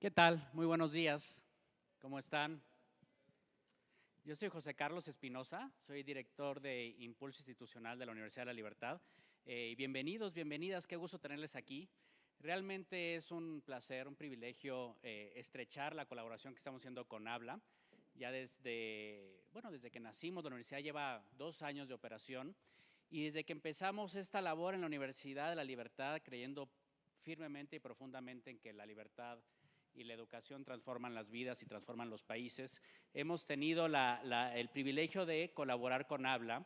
¿Qué tal? Muy buenos días. ¿Cómo están? Yo soy José Carlos Espinosa, soy director de Impulso Institucional de la Universidad de la Libertad. Bienvenidos, bienvenidas, qué gusto tenerles aquí. Realmente es un placer, un privilegio estrechar la colaboración que estamos haciendo con Habla. Ya desde que nacimos, la universidad lleva 2 años de operación y desde que empezamos esta labor en la Universidad de la Libertad, creyendo firmemente y profundamente en que la libertad y la educación transforman las vidas y transforman los países. Hemos tenido el privilegio de colaborar con Habla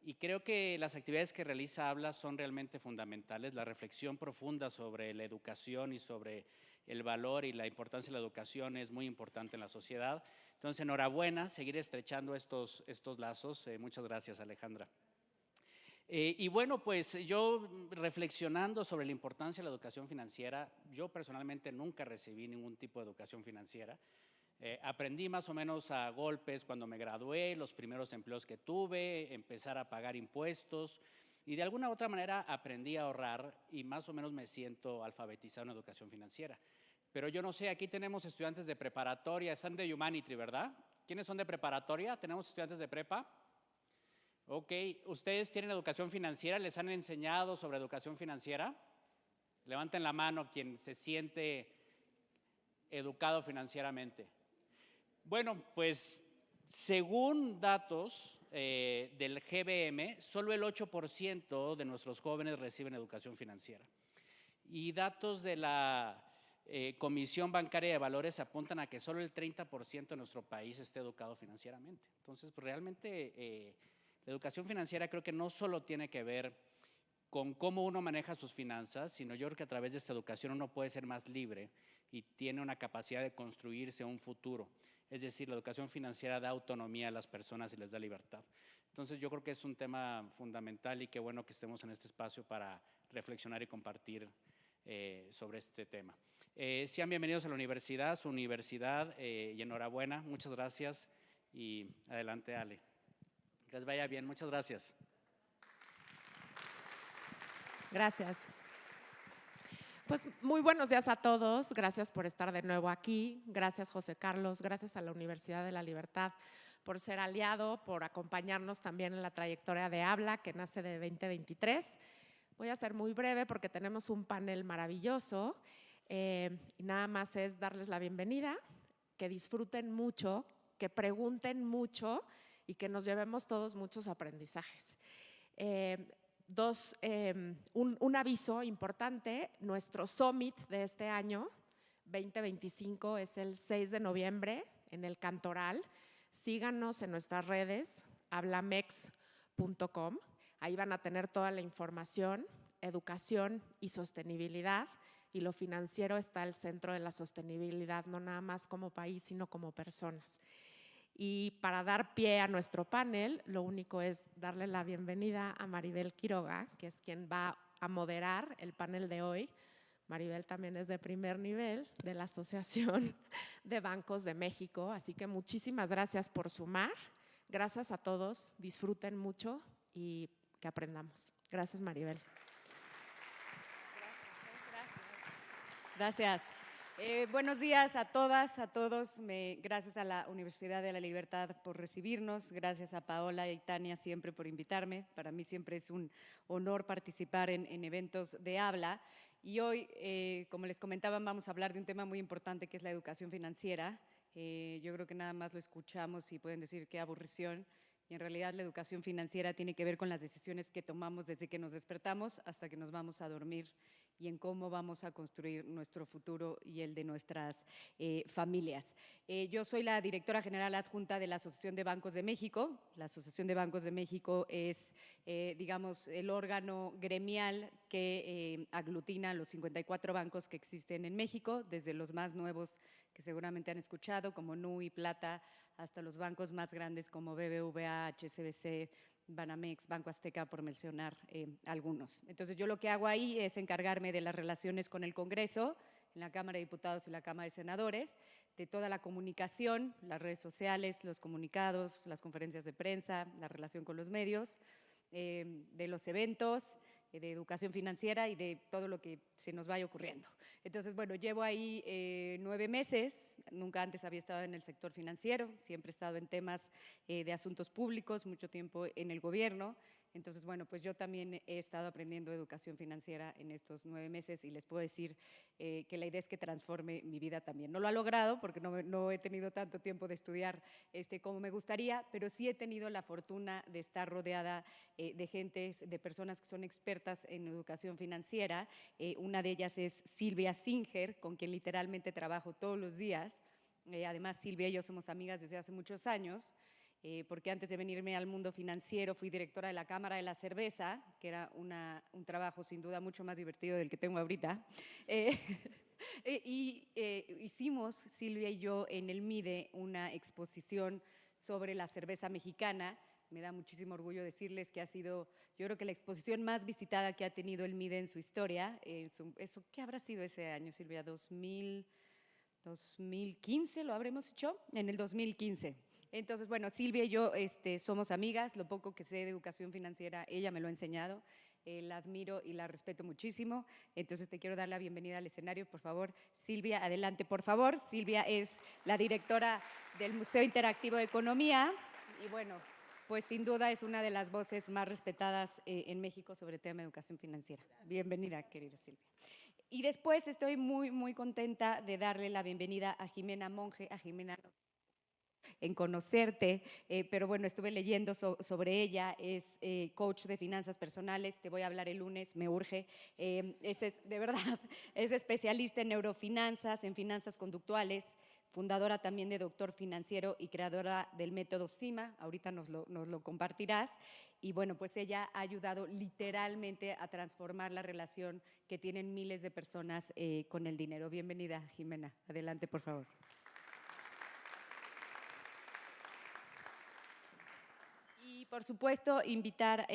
y creo que las actividades que realiza Habla son realmente fundamentales. La reflexión profunda sobre la educación y sobre el valor y la importancia de la educación es muy importante en la sociedad. Entonces, enhorabuena, seguir estrechando estos lazos. Muchas gracias, Alejandra. Y bueno, pues yo reflexionando sobre la importancia de la educación financiera, yo personalmente nunca recibí ningún tipo de educación financiera. Aprendí más o menos a golpes cuando me gradué, los primeros empleos que tuve, empezar a pagar impuestos y de alguna u otra manera aprendí a ahorrar y más o menos me siento alfabetizado en educación financiera. Pero yo no sé, aquí tenemos estudiantes de preparatoria, están de Humanity, ¿verdad? ¿Quiénes son de preparatoria? ¿Tenemos estudiantes de prepa? Ok, ¿ustedes tienen educación financiera? ¿Les han enseñado sobre educación financiera? Levanten la mano quien se siente educado financieramente. Bueno, pues según datos del GBM, solo el 8% de nuestros jóvenes reciben educación financiera. Y datos de la Comisión Bancaria de Valores apuntan a que solo el 30% de nuestro país esté educado financieramente. Entonces, pues realmente la educación financiera creo que no solo tiene que ver con cómo uno maneja sus finanzas, sino yo creo que a través de esta educación uno puede ser más libre y tiene una capacidad de construirse un futuro. Es decir, la educación financiera da autonomía a las personas y les da libertad. Entonces yo creo que es un tema fundamental y qué bueno que estemos en este espacio para reflexionar y compartir sobre este tema. Sean bienvenidos a la universidad, su universidad, y enhorabuena, muchas gracias y adelante, Ale. Que les vaya bien, muchas gracias. Gracias. Pues muy buenos días a todos. Gracias por estar de nuevo aquí. Gracias, José Carlos. Gracias a la Universidad de la Libertad por ser aliado, por acompañarnos también en la trayectoria de Habla, que nace de 2023. Voy a ser muy breve porque tenemos un panel maravilloso y nada más es darles la bienvenida, que disfruten mucho, que pregunten mucho y que nos llevemos todos muchos aprendizajes. Un aviso importante, nuestro Summit de este año, 2025, es el 6 de noviembre en el Cantoral. Síganos en nuestras redes, hablamex.com. Ahí van a tener toda la información, educación y sostenibilidad. Y lo financiero está al centro de la sostenibilidad, no nada más como país, sino como personas. Y para dar pie a nuestro panel, lo único es darle la bienvenida a Maribel Quiroga, que es quien va a moderar el panel de hoy. Maribel también es de primer nivel de la Asociación de Bancos de México, así que muchísimas gracias por sumar. Gracias a todos, disfruten mucho y que aprendamos. Gracias, Maribel. Gracias. Buenos días a todas, a todos. Gracias a la Universidad de la Libertad por recibirnos. Gracias a Paola y Tania siempre por invitarme. Para mí siempre es un honor participar en eventos de Habla. Y hoy, como les comentaba, vamos a hablar de un tema muy importante que es la educación financiera. Yo creo que nada más lo escuchamos y pueden decir qué aburrición. Y en realidad la educación financiera tiene que ver con las decisiones que tomamos desde que nos despertamos hasta que nos vamos a dormir y en cómo vamos a construir nuestro futuro y el de nuestras familias. Yo soy la directora general adjunta de la Asociación de Bancos de México. La Asociación de Bancos de México es, digamos, el órgano gremial que aglutina los 54 bancos que existen en México, desde los más nuevos que seguramente han escuchado, como NUI, Plata, hasta los bancos más grandes como BBVA, HSBC, Banamex, Banco Azteca, por mencionar algunos. Entonces, yo lo que hago ahí es encargarme de las relaciones con el Congreso, en la Cámara de Diputados y la Cámara de Senadores, de toda la comunicación, las redes sociales, los comunicados, las conferencias de prensa, la relación con los medios, de los eventos, de educación financiera y de todo lo que se nos vaya ocurriendo. Entonces, bueno, llevo ahí 9 meses, nunca antes había estado en el sector financiero, siempre he estado en temas de asuntos públicos, mucho tiempo en el gobierno. Entonces, bueno, pues yo también he estado aprendiendo educación financiera en estos 9 meses y les puedo decir que la idea es que transforme mi vida también. No lo ha logrado porque no he tenido tanto tiempo de estudiar como me gustaría, pero sí he tenido la fortuna de estar rodeada de gentes, de personas que son expertas en educación financiera. Una de ellas es Silvia Singer, con quien literalmente trabajo todos los días. Además, Silvia y yo somos amigas desde hace muchos años. Porque antes de venirme al mundo financiero fui directora de la Cámara de la Cerveza, que era un trabajo sin duda mucho más divertido del que tengo ahorita. Hicimos, Silvia y yo, en el MIDE una exposición sobre la cerveza mexicana. Me da muchísimo orgullo decirles que ha sido, yo creo que la exposición más visitada que ha tenido el MIDE en su historia. ¿Qué habrá sido ese año, Silvia? 2015 lo habremos hecho, en el 2015. Entonces, bueno, Silvia y yo somos amigas, lo poco que sé de educación financiera, ella me lo ha enseñado, la admiro y la respeto muchísimo. Entonces, te quiero dar la bienvenida al escenario, por favor. Silvia, adelante, por favor. Silvia es la directora del Museo Interactivo de Economía y, bueno, pues sin duda es una de las voces más respetadas en México sobre el tema de educación financiera. Bienvenida, querida Silvia. Y después estoy muy, muy contenta de darle la bienvenida a Jimena Monge, a Jimena en conocerte, pero bueno, estuve leyendo sobre ella, es coach de finanzas personales, te voy a hablar el lunes, me urge, de verdad, es especialista en neurofinanzas, en finanzas conductuales, fundadora también de Doctor Financiero y creadora del método CIMA, ahorita nos lo compartirás, y bueno, pues ella ha ayudado literalmente a transformar la relación que tienen miles de personas con el dinero. Bienvenida, Jimena, adelante, por favor. Y por supuesto, invitar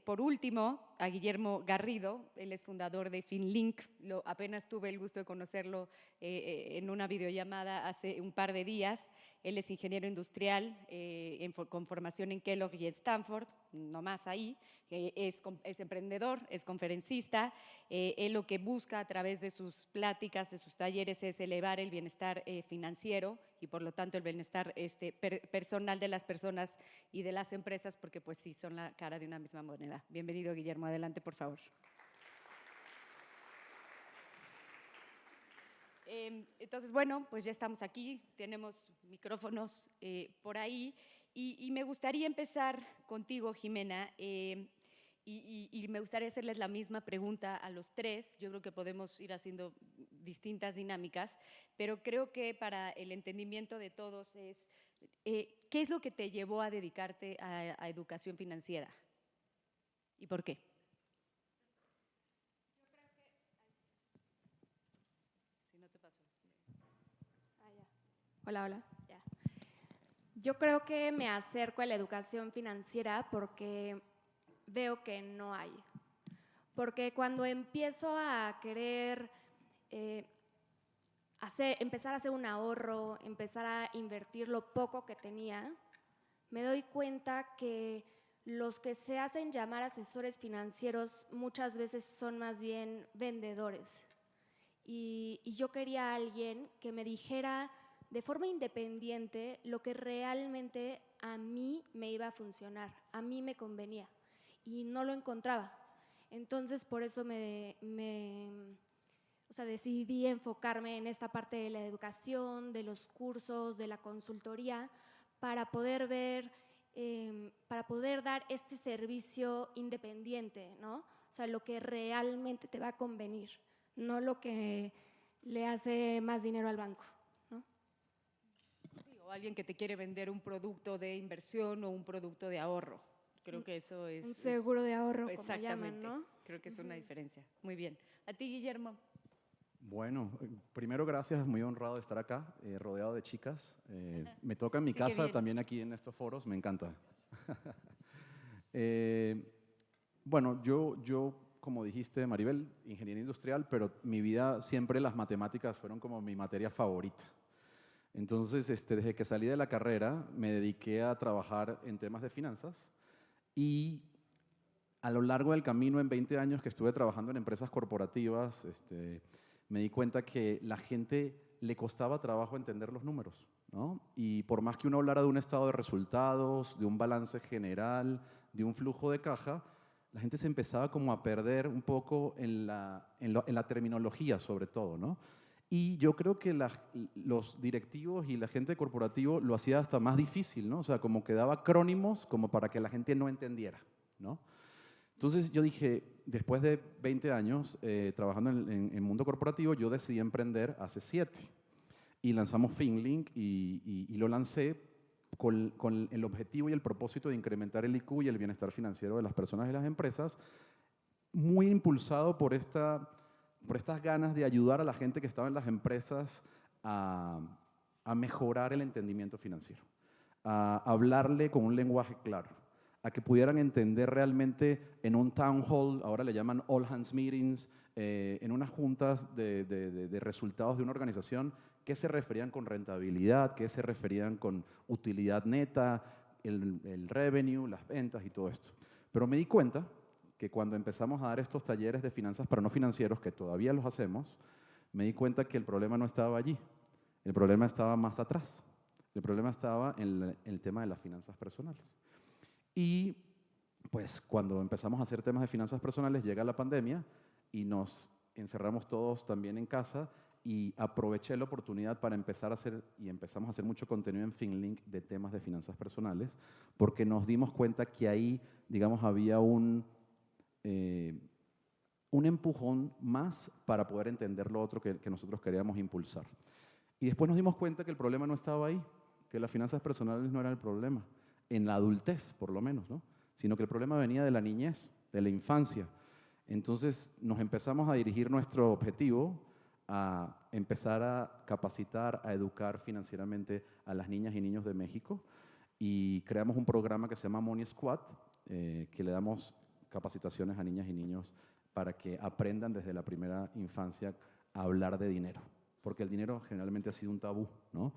por último a Guillermo Garrido, él es fundador de FinLink, apenas tuve el gusto de conocerlo en una videollamada hace un par de días. Él es ingeniero industrial con formación en Kellogg y Stanford, no más ahí, es emprendedor, es conferencista. Él lo que busca a través de sus pláticas, de sus talleres, es elevar el bienestar financiero y por lo tanto el bienestar personal de las personas y de las empresas, porque pues sí, son la cara de una misma moneda. Bienvenido, Guillermo, adelante, por favor. Entonces, bueno, pues ya estamos aquí, tenemos micrófonos por ahí y me gustaría empezar contigo, Jimena, y me gustaría hacerles la misma pregunta a los tres. Yo creo que podemos ir haciendo distintas dinámicas, pero creo que para el entendimiento de todos es, ¿qué es lo que te llevó a dedicarte a educación financiera? ¿Y por qué? Hola, hola. Ya. Yo creo que me acerco a la educación financiera porque veo que no hay. Porque cuando empiezo a querer empezar a hacer un ahorro, empezar a invertir lo poco que tenía, me doy cuenta que los que se hacen llamar asesores financieros muchas veces son más bien vendedores. Y yo quería a alguien que me dijera de forma independiente lo que realmente a mí me iba a funcionar, a mí me convenía, y no lo encontraba. Entonces, por eso decidí enfocarme en esta parte de la educación, de los cursos, de la consultoría, para poder dar este servicio independiente, ¿no? O sea, lo que realmente te va a convenir, no lo que le hace más dinero al banco. O alguien que te quiere vender un producto de inversión o un producto de ahorro. Creo que eso es… Un seguro de ahorro, exactamente, como llaman, ¿no? Creo que es una diferencia. Muy bien. ¿A ti, Guillermo? Bueno, primero gracias, muy honrado de estar acá, rodeado de chicas. Me toca en mi casa, bien. también aquí en estos foros, me encanta. Bueno, yo, como dijiste, Maribel, ingeniería industrial, pero mi vida siempre las matemáticas fueron como mi materia favorita. Entonces, desde que salí de la carrera, me dediqué a trabajar en temas de finanzas y a lo largo del camino, en 20 años que estuve trabajando en empresas corporativas, me di cuenta que la gente le costaba trabajo entender los números, ¿no? Y por más que uno hablara de un estado de resultados, de un balance general, de un flujo de caja, la gente se empezaba como a perder un poco en la terminología, sobre todo, ¿no? Y yo creo que los directivos y la gente corporativa lo hacía hasta más difícil, ¿no? O sea, como que daba acrónimos como para que la gente no entendiera, ¿no? Entonces yo dije, después de 20 años trabajando en el mundo corporativo, yo decidí emprender hace 7. Y lanzamos FinLink y lo lancé con el objetivo y el propósito de incrementar el IQ y el bienestar financiero de las personas y las empresas, muy impulsado por estas ganas de ayudar a la gente que estaba en las empresas a mejorar el entendimiento financiero, a hablarle con un lenguaje claro, a que pudieran entender realmente en un town hall, ahora le llaman all hands meetings, en unas juntas de resultados de una organización, qué se referían con rentabilidad, qué se referían con utilidad neta, el revenue, las ventas y todo esto. Pero me di cuenta que cuando empezamos a dar estos talleres de finanzas para no financieros, que todavía los hacemos, me di cuenta que el problema no estaba allí, el problema estaba más atrás. El problema estaba en el tema de las finanzas personales. Y pues cuando empezamos a hacer temas de finanzas personales llega la pandemia y nos encerramos todos también en casa y aproveché la oportunidad para empezar a hacer, y empezamos a hacer mucho contenido en FinLink de temas de finanzas personales, porque nos dimos cuenta que ahí, digamos, había un empujón más para poder entender lo otro que nosotros queríamos impulsar. Y después nos dimos cuenta que el problema no estaba ahí, que las finanzas personales no eran el problema, en la adultez por lo menos, ¿no? Sino que el problema venía de la niñez, de la infancia. Entonces nos empezamos a dirigir nuestro objetivo a empezar a capacitar, a educar financieramente a las niñas y niños de México y creamos un programa que se llama Money Squad, que le damos capacitaciones a niñas y niños para que aprendan desde la primera infancia a hablar de dinero, porque el dinero generalmente ha sido un tabú, ¿no?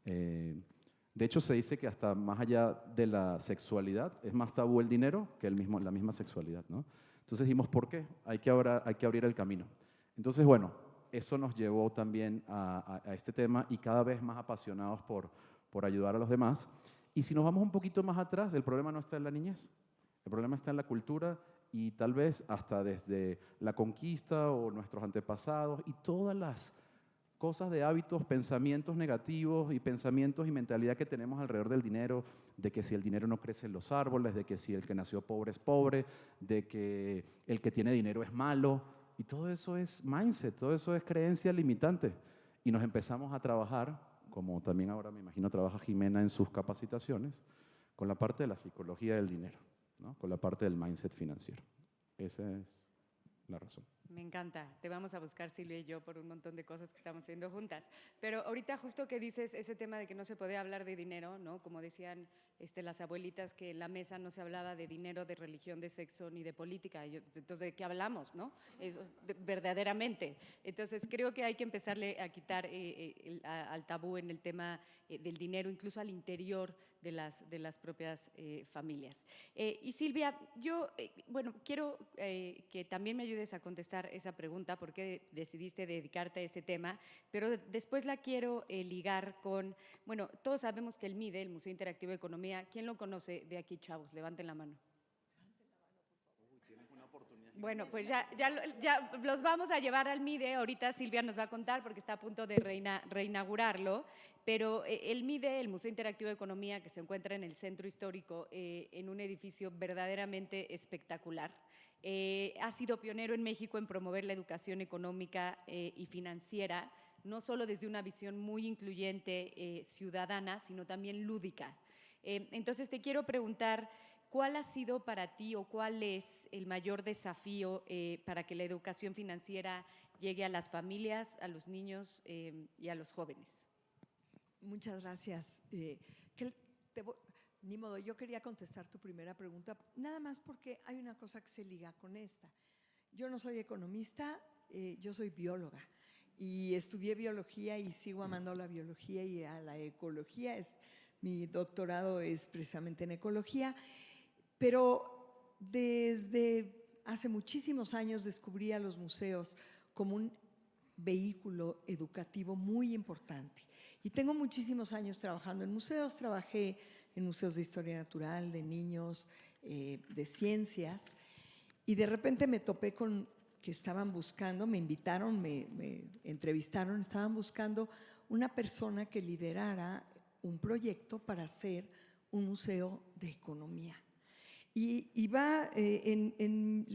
De hecho, se dice que hasta más allá de la sexualidad es más tabú el dinero que la misma sexualidad, ¿no? Entonces dijimos, ¿por qué? Hay que abrir el camino. Entonces, bueno, eso nos llevó también a este tema y cada vez más apasionados por ayudar a los demás. Y si nos vamos un poquito más atrás, el problema no está en la niñez, el problema está en la cultura y tal vez hasta desde la conquista o nuestros antepasados y todas las cosas de hábitos, pensamientos negativos y pensamientos y mentalidad que tenemos alrededor del dinero, de que si el dinero no crece en los árboles, de que si el que nació pobre es pobre, de que el que tiene dinero es malo, y todo eso es mindset, todo eso es creencia limitante. Y nos empezamos a trabajar, como también ahora me imagino trabaja Jimena en sus capacitaciones, con la parte de la psicología del dinero, ¿no? Con la parte del mindset financiero. Esa es la razón. Me encanta. Te vamos a buscar, Silvia y yo, por un montón de cosas que estamos haciendo juntas. Pero ahorita justo que dices ese tema de que no se podía hablar de dinero, ¿no? Como decían las abuelitas, que en la mesa no se hablaba de dinero, de religión, de sexo, ni de política. Entonces, ¿de qué hablamos, no? Verdaderamente. Entonces, creo que hay que empezarle a quitar al tabú en el tema del dinero, incluso al interior de las propias familias. Y Silvia, yo, quiero que también me ayudes a contestar esa pregunta, por qué decidiste dedicarte a ese tema, pero después la quiero ligar con, todos sabemos que el MIDE, el Museo Interactivo de Economía, ¿quién lo conoce de aquí, chavos? Levanten la mano. Bueno, pues ya los vamos a llevar al MIDE. Ahorita Silvia nos va a contar porque está a punto de reinaugurarlo, pero el MIDE, el Museo Interactivo de Economía, que se encuentra en el centro histórico, en un edificio verdaderamente espectacular. Ha sido pionero en México en promover la educación económica y financiera, no solo desde una visión muy incluyente, ciudadana, sino también lúdica. Entonces te quiero preguntar, ¿cuál ha sido para ti o cuál es el mayor desafío para que la educación financiera llegue a las familias, a los niños y a los jóvenes? Muchas gracias. Ni modo, yo quería contestar tu primera pregunta, nada más porque hay una cosa que se liga con esta. Yo no soy economista, yo soy bióloga y estudié biología y sigo amando la biología y a la ecología. Mi doctorado es precisamente en ecología, pero desde hace muchísimos años descubrí a los museos como un vehículo educativo muy importante. Y tengo muchísimos años trabajando en museos. Trabajé en museos de historia natural, de niños, de ciencias. Y de repente me topé con que estaban buscando, me invitaron, me entrevistaron, estaban buscando una persona que liderara un proyecto para hacer un museo de economía. Y va en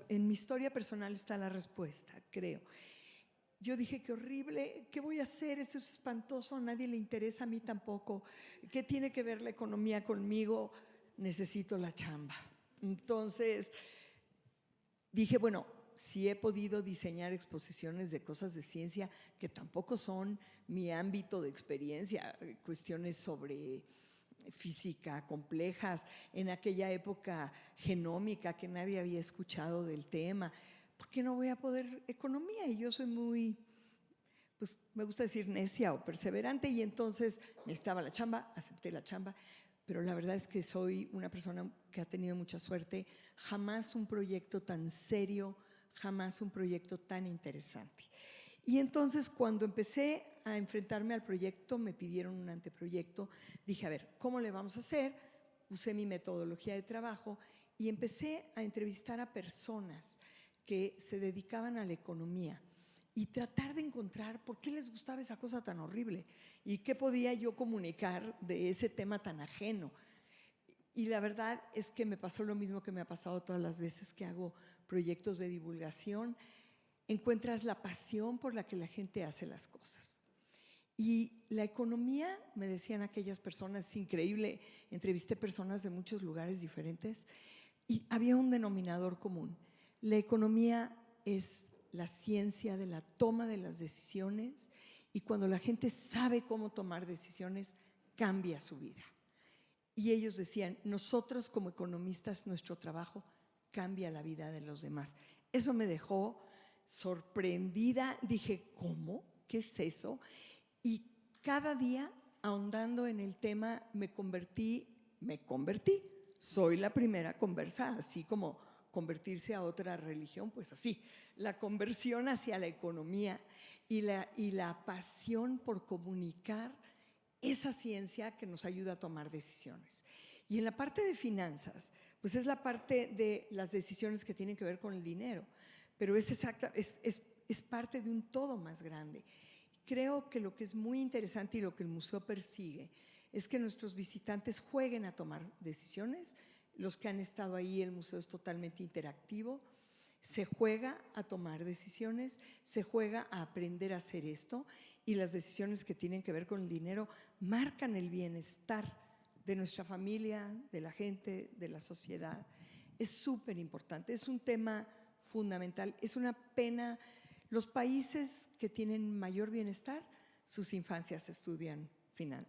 mi historia personal está la respuesta, creo. Yo dije, qué horrible, ¿qué voy a hacer? Eso es espantoso, a nadie le interesa, a mí tampoco. ¿Qué tiene que ver la economía conmigo? Necesito la chamba. Entonces, dije, bueno, si he podido diseñar exposiciones de cosas de ciencia que tampoco son mi ámbito de experiencia, cuestiones sobre física complejas, en aquella época genómica que nadie había escuchado del tema, ¿por qué no voy a poder economía? Y yo soy muy, pues me gusta decir necia o perseverante, y entonces necesitaba la chamba, acepté la chamba, pero la verdad es que soy una persona que ha tenido mucha suerte. Jamás un proyecto tan serio, jamás un proyecto tan interesante. Y entonces cuando empecé a enfrentarme al proyecto, me pidieron un anteproyecto. Dije, a ver, ¿cómo le vamos a hacer? Usé mi metodología de trabajo y empecé a entrevistar a personas que se dedicaban a la economía y tratar de encontrar por qué les gustaba esa cosa tan horrible y qué podía yo comunicar de ese tema tan ajeno. Y la verdad es que me pasó lo mismo que me ha pasado todas las veces que hago proyectos de divulgación. Encuentras la pasión por la que la gente hace las cosas. Y la economía, me decían aquellas personas, es increíble, entrevisté personas de muchos lugares diferentes y había un denominador común. La economía es la ciencia de la toma de las decisiones, y cuando la gente sabe cómo tomar decisiones, cambia su vida. Y ellos decían, nosotros como economistas, nuestro trabajo cambia la vida de los demás. Eso me dejó sorprendida, dije, ¿cómo? ¿Qué es eso? Y cada día, ahondando en el tema, me convertí, soy la primera conversa, así como convertirse a otra religión, pues así, la conversión hacia la economía y la pasión por comunicar esa ciencia que nos ayuda a tomar decisiones. Y en la parte de finanzas, pues es la parte de las decisiones que tienen que ver con el dinero, pero es parte de un todo más grande. Creo que lo que es muy interesante y lo que el museo persigue es que nuestros visitantes jueguen a tomar decisiones. Los que han estado ahí, el museo es totalmente interactivo, se juega a tomar decisiones, se juega a aprender a hacer esto, y las decisiones que tienen que ver con el dinero marcan el bienestar de nuestra familia, de la gente, de la sociedad. Es súper importante, es un tema fundamental. Es una pena, los países que tienen mayor bienestar, sus infancias estudian, tienen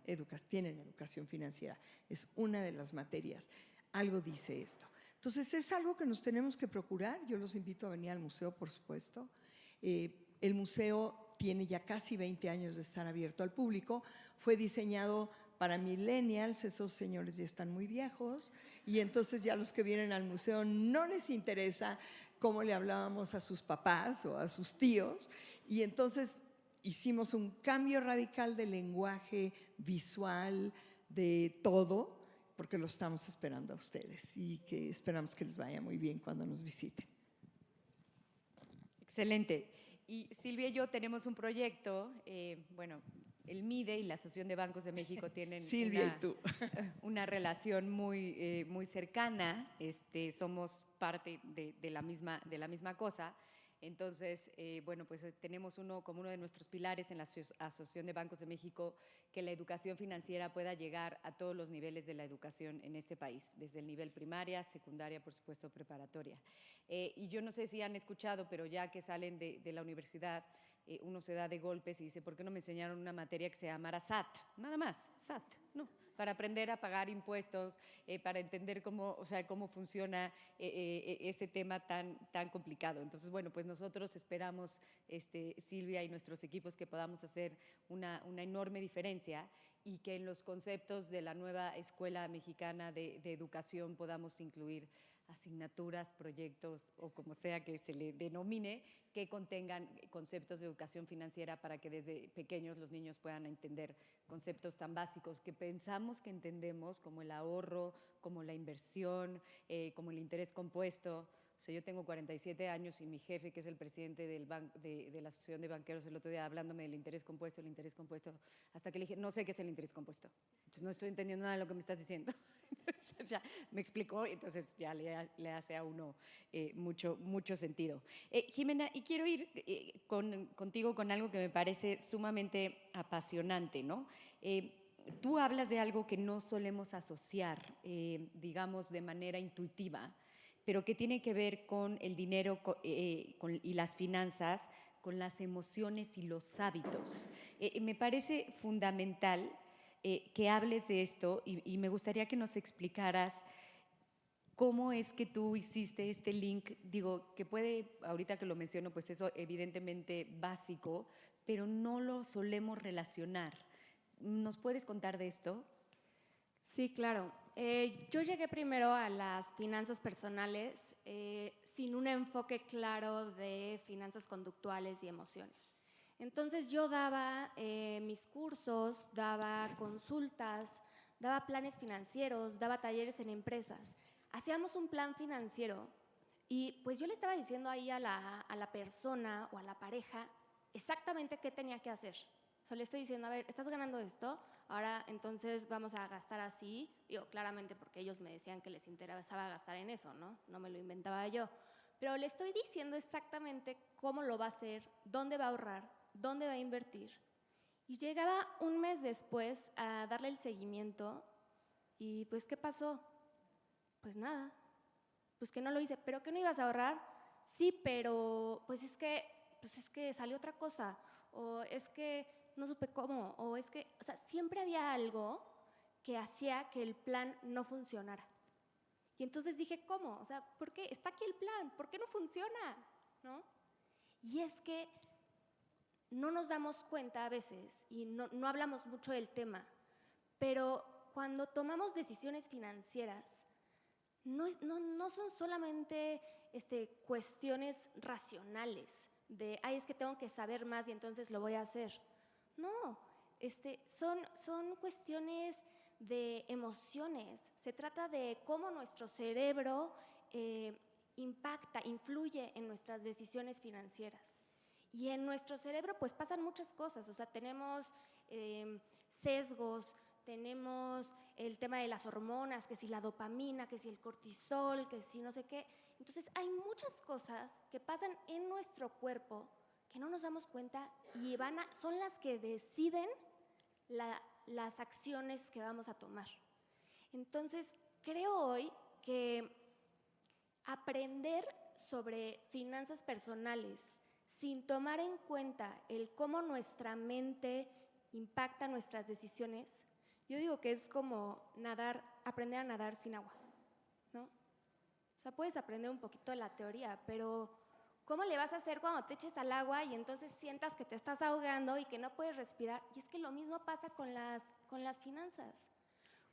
educación financiera, es una de las materias. Algo dice esto. Entonces es algo que nos tenemos que procurar. Yo los invito a venir al museo, por supuesto. El museo tiene ya casi 20 años de estar abierto al público. Fue diseñado para millennials, esos señores ya están muy viejos, y entonces ya los que vienen al museo no les interesa cómo le hablábamos a sus papás o a sus tíos, y entonces hicimos un cambio radical de lenguaje visual, de todo, porque lo estamos esperando a ustedes y que esperamos que les vaya muy bien cuando nos visiten. Excelente. Y Silvia y yo tenemos un proyecto, bueno, el MIDE y la Asociación de Bancos de México tienen Silvia y tú. una relación muy cercana, somos parte de la misma cosa. Entonces, bueno, pues tenemos como uno de nuestros pilares en la Asociación de Bancos de México que la educación financiera pueda llegar a todos los niveles de la educación en este país, desde el nivel primaria, secundaria, por supuesto, preparatoria. Y yo no sé si han escuchado, pero ya que salen de la universidad, uno se da de golpes y dice, ¿por qué no me enseñaron una materia que se llamara SAT? Nada más, SAT, ¿no? Para aprender a pagar impuestos, para entender cómo funciona ese tema tan complicado. Entonces, bueno, pues nosotros esperamos, Silvia y nuestros equipos, que podamos hacer una enorme diferencia y que en los conceptos de la nueva Escuela Mexicana de Educación podamos incluir asignaturas, proyectos o como sea que se le denomine, que contengan conceptos de educación financiera para que desde pequeños los niños puedan entender conceptos tan básicos que pensamos que entendemos, como el ahorro, como la inversión, como el interés compuesto. O sea, yo tengo 47 años y mi jefe, que es el presidente de la Asociación de Banqueros, el otro día hablándome del interés compuesto, hasta que le dije, no sé qué es el interés compuesto. Entonces, no estoy entendiendo nada de lo que me estás diciendo. Entonces, ya me explicó, entonces ya le hace a uno mucho sentido. Jimena, y quiero ir contigo con algo que me parece sumamente apasionante, ¿no? Tú hablas de algo que no solemos asociar, digamos, de manera intuitiva, pero que tiene que ver con el dinero y las finanzas, con las emociones y los hábitos. Me parece fundamental que hables de esto y me gustaría que nos explicaras cómo es que tú hiciste este link, digo, que puede, ahorita que lo menciono, pues eso evidentemente básico, pero no lo solemos relacionar. ¿Nos puedes contar de esto? Sí, claro. Yo llegué primero a las finanzas personales sin un enfoque claro de finanzas conductuales y emociones. Entonces yo daba mis cursos, daba consultas, daba planes financieros, daba talleres en empresas. Hacíamos un plan financiero y pues yo le estaba diciendo ahí a la persona o a la pareja exactamente qué tenía que hacer. O sea, le estoy diciendo, a ver, estás ganando esto, ahora entonces vamos a gastar así. Digo, claramente porque ellos me decían que les interesaba gastar en eso, ¿no? No me lo inventaba yo. Pero le estoy diciendo exactamente cómo lo va a hacer, dónde va a ahorrar, dónde va a invertir. Y llegaba un mes después a darle el seguimiento y pues, ¿qué pasó? Pues nada, pues que no lo hice. ¿Pero qué no ibas a ahorrar? Sí, pero pues es que salió otra cosa, o es que no supe cómo, o es que, o sea, siempre había algo que hacía que el plan no funcionara. Y entonces dije, ¿cómo? O sea, ¿por qué? Está aquí el plan, ¿por qué no funciona? ¿No? Y es que no nos damos cuenta a veces y no hablamos mucho del tema, pero cuando tomamos decisiones financieras, no son solamente cuestiones racionales de, ay, es que tengo que saber más y entonces lo voy a hacer. No, son cuestiones de emociones. Se trata de cómo nuestro cerebro influye en nuestras decisiones financieras. Y en nuestro cerebro pues pasan muchas cosas, o sea, tenemos sesgos, tenemos el tema de las hormonas, que si la dopamina, que si el cortisol, que si no sé qué. Entonces hay muchas cosas que pasan en nuestro cuerpo que no nos damos cuenta y son las que deciden las acciones que vamos a tomar. Entonces, creo hoy que aprender sobre finanzas personales sin tomar en cuenta el cómo nuestra mente impacta nuestras decisiones, yo digo que es como aprender a nadar sin agua, ¿no? O sea, puedes aprender un poquito de la teoría, pero ¿cómo le vas a hacer cuando te eches al agua y entonces sientas que te estás ahogando y que no puedes respirar? Y es que lo mismo pasa con las finanzas.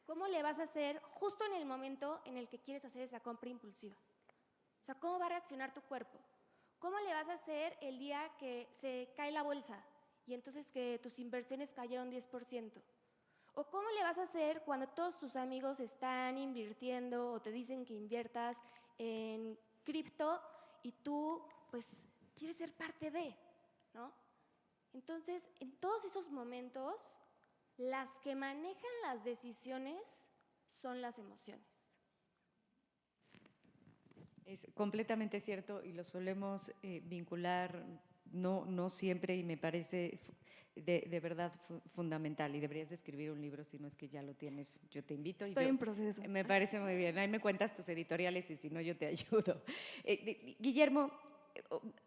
¿Cómo le vas a hacer justo en el momento en el que quieres hacer esa compra impulsiva? O sea, ¿cómo va a reaccionar tu cuerpo? ¿Cómo le vas a hacer el día que se cae la bolsa y entonces que tus inversiones cayeron 10%? ¿O cómo le vas a hacer cuando todos tus amigos están invirtiendo o te dicen que inviertas en cripto y tú, pues, quieres ser parte de, ¿no? Entonces, en todos esos momentos, las que manejan las decisiones son las emociones. Es completamente cierto y lo solemos vincular, no siempre, y me parece de verdad fundamental. Y deberías de escribir un libro, si no es que ya lo tienes, yo te invito. Estoy en proceso. Me parece muy bien. Ahí me cuentas tus editoriales y si no, yo te ayudo. Guillermo,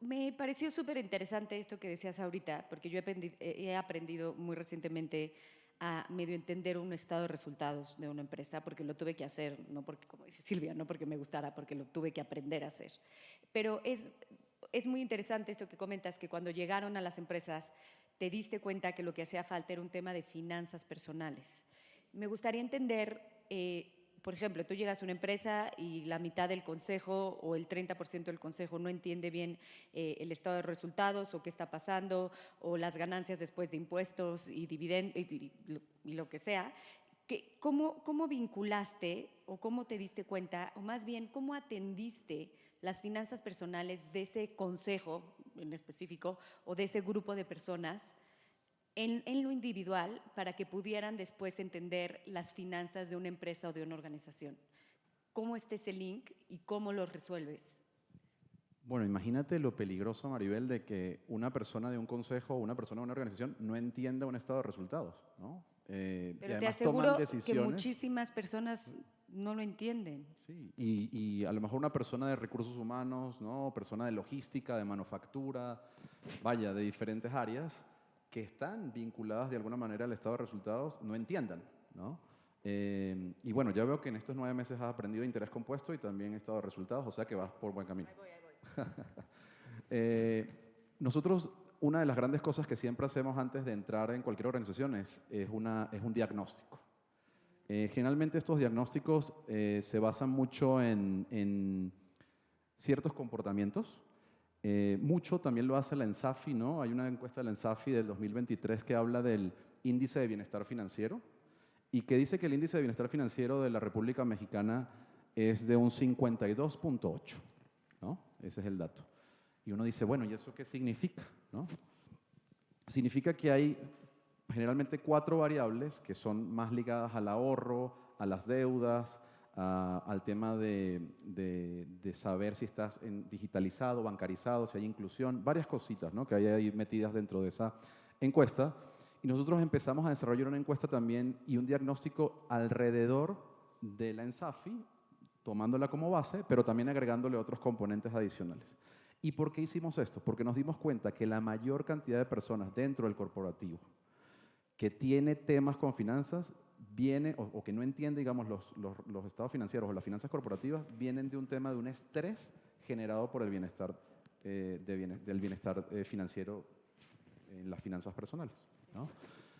me pareció súper interesante esto que decías ahorita, porque yo he aprendido muy recientemente a medio entender un estado de resultados de una empresa, porque lo tuve que hacer, no porque, como dice Silvia, no porque me gustara, porque lo tuve que aprender a hacer. Pero es muy interesante esto que comentas, que cuando llegaron a las empresas te diste cuenta que lo que hacía falta era un tema de finanzas personales. Me gustaría entender por ejemplo, tú llegas a una empresa y la mitad del consejo o el 30% del consejo no entiende bien el estado de resultados o qué está pasando o las ganancias después de impuestos y dividendos y lo que sea. ¿Cómo vinculaste o cómo te diste cuenta, o más bien, cómo atendiste las finanzas personales de ese consejo en específico o de ese grupo de personas en lo individual para que pudieran después entender las finanzas de una empresa o de una organización? ¿Cómo está ese link y cómo lo resuelves? Bueno, imagínate lo peligroso, Maribel, de que una persona de un consejo o una persona de una organización no entienda un estado de resultados, ¿no? Y Pero te además aseguro toman que decisiones. muchísimas personas no lo entienden. Sí, y a lo mejor una persona de recursos humanos, ¿no? Persona de logística, de manufactura, vaya, de diferentes áreas que están vinculadas de alguna manera al estado de resultados, no entiendan, ¿no? Y bueno, ya veo que en estos 9 meses has aprendido interés compuesto y también estado de resultados, o sea que vas por buen camino. Nosotros, una de las grandes cosas que siempre hacemos antes de entrar en cualquier organización es un diagnóstico. Generalmente estos diagnósticos se basan mucho en ciertos comportamientos. Mucho también lo hace la ENSAFI, ¿no? Hay una encuesta de la ENSAFI del 2023 que habla del índice de bienestar financiero y que dice que el índice de bienestar financiero de la República Mexicana es de un 52.8, ¿no? Ese es el dato. Y uno dice, bueno, ¿y eso qué significa? ¿No? Significa que hay generalmente 4 variables que son más ligadas al ahorro, a las deudas, al tema de saber si estás digitalizado, bancarizado, si hay inclusión, varias cositas, ¿no? Que hay ahí metidas dentro de esa encuesta. Y nosotros empezamos a desarrollar una encuesta también y un diagnóstico alrededor de la ENSAFI, tomándola como base, pero también agregándole otros componentes adicionales. ¿Y por qué hicimos esto? Porque nos dimos cuenta que la mayor cantidad de personas dentro del corporativo que tiene temas con finanzas viene, o que no entiende, digamos, los estados financieros o las finanzas corporativas, vienen de un tema de un estrés generado por el bienestar, del bienestar financiero en las finanzas personales, ¿no?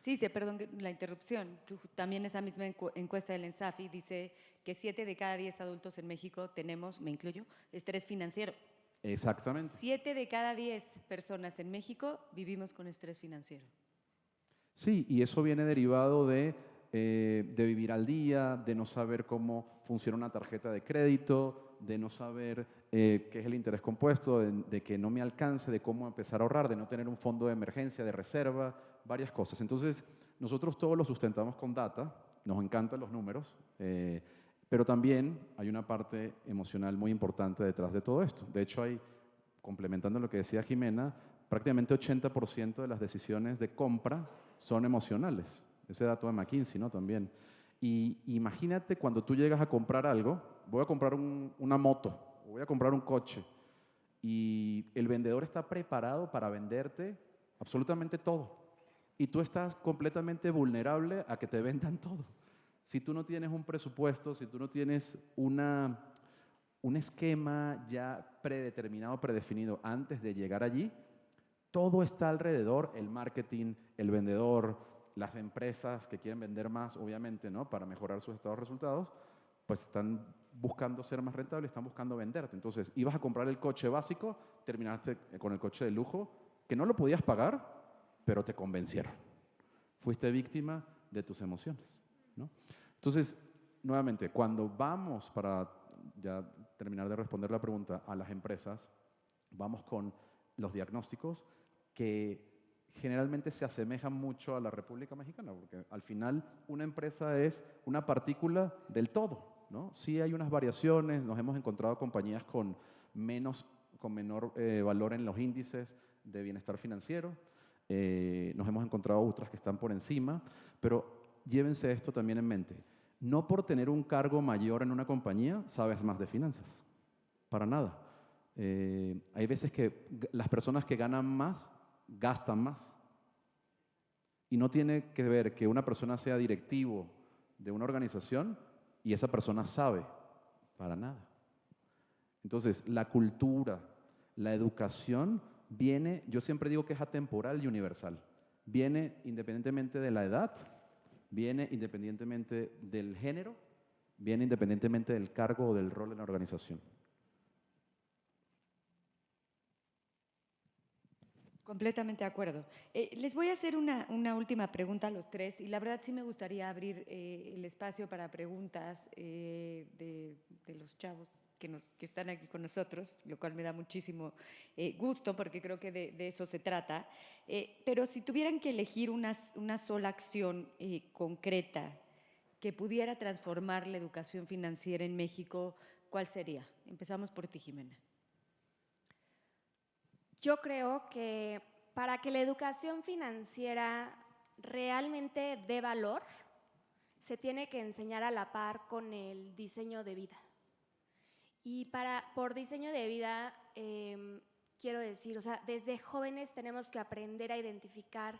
Sí, perdón la interrupción. También esa misma encuesta del ENSAFI dice que 7 de cada 10 adultos en México tenemos, me incluyo, estrés financiero. Exactamente. 7 de cada 10 personas en México vivimos con estrés financiero. Sí, y eso viene derivado de vivir al día, de no saber cómo funciona una tarjeta de crédito, de no saber qué es el interés compuesto, de que no me alcance, de cómo empezar a ahorrar, de no tener un fondo de emergencia, de reserva, varias cosas. Entonces, nosotros todo lo sustentamos con data, nos encantan los números, pero también hay una parte emocional muy importante detrás de todo esto. De hecho, complementando lo que decía Jimena, prácticamente 80% de las decisiones de compra son emocionales. Ese dato de McKinsey, ¿no? También. Y imagínate cuando tú llegas a comprar algo, voy a comprar una moto, o voy a comprar un coche, y el vendedor está preparado para venderte absolutamente todo. Y tú estás completamente vulnerable a que te vendan todo. Si tú no tienes un presupuesto, si tú no tienes un esquema ya predeterminado, predefinido antes de llegar allí, todo está alrededor, el marketing, el vendedor, las empresas que quieren vender más, obviamente, ¿no? Para mejorar sus estados de resultados, pues están buscando ser más rentables, están buscando venderte. Entonces, ibas a comprar el coche básico, terminaste con el coche de lujo, que no lo podías pagar, pero te convencieron. Fuiste víctima de tus emociones, ¿no? Entonces, nuevamente, cuando vamos, para ya terminar de responder la pregunta, a las empresas, vamos con los diagnósticos que generalmente se asemejan mucho a la República Mexicana, porque al final una empresa es una partícula del todo, ¿no? Sí hay unas variaciones, nos hemos encontrado compañías con menor valor en los índices de bienestar financiero, nos hemos encontrado otras que están por encima, pero llévense esto también en mente. No por tener un cargo mayor en una compañía sabes más de finanzas, para nada. Hay veces que las personas que ganan más gastan más. Y no tiene que ver que una persona sea directivo de una organización y esa persona sabe, para nada. Entonces, la cultura, la educación viene, yo siempre digo que es atemporal y universal. Viene independientemente de la edad, viene independientemente del género viene independientemente del cargo o del rol en la organización. Completamente de acuerdo. Les voy a hacer una última pregunta a los tres y la verdad sí me gustaría abrir el espacio para preguntas de los chavos que están aquí con nosotros, lo cual me da muchísimo gusto porque creo que de eso se trata. Pero si tuvieran que elegir una sola acción concreta que pudiera transformar la educación financiera en México, ¿cuál sería? Empezamos por ti, Jimena. Yo creo que para que la educación financiera realmente dé valor, se tiene que enseñar a la par con el diseño de vida. Y por diseño de vida, quiero decir, o sea, desde jóvenes tenemos que aprender a identificar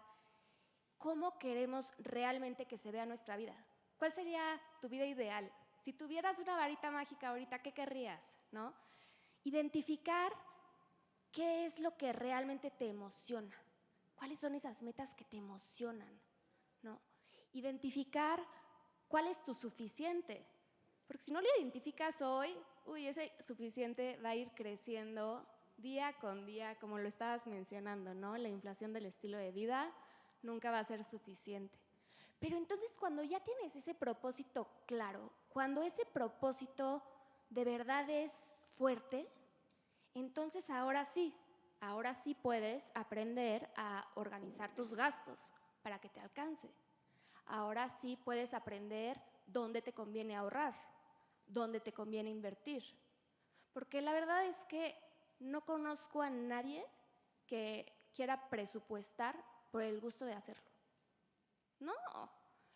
cómo queremos realmente que se vea nuestra vida. ¿Cuál sería tu vida ideal? Si tuvieras una varita mágica ahorita, ¿qué querrías? ¿No? Identificar ¿qué es lo que realmente te emociona? ¿Cuáles son esas metas que te emocionan? ¿No? Identificar cuál es tu suficiente. Porque si no lo identificas hoy, ese suficiente va a ir creciendo día con día, como lo estabas mencionando, ¿no? La inflación del estilo de vida nunca va a ser suficiente. Pero entonces cuando ya tienes ese propósito claro, cuando ese propósito de verdad es fuerte, entonces ahora sí puedes aprender a organizar tus gastos para que te alcance. Ahora sí puedes aprender dónde te conviene ahorrar, dónde te conviene invertir. Porque la verdad es que no conozco a nadie que quiera presupuestar por el gusto de hacerlo. No,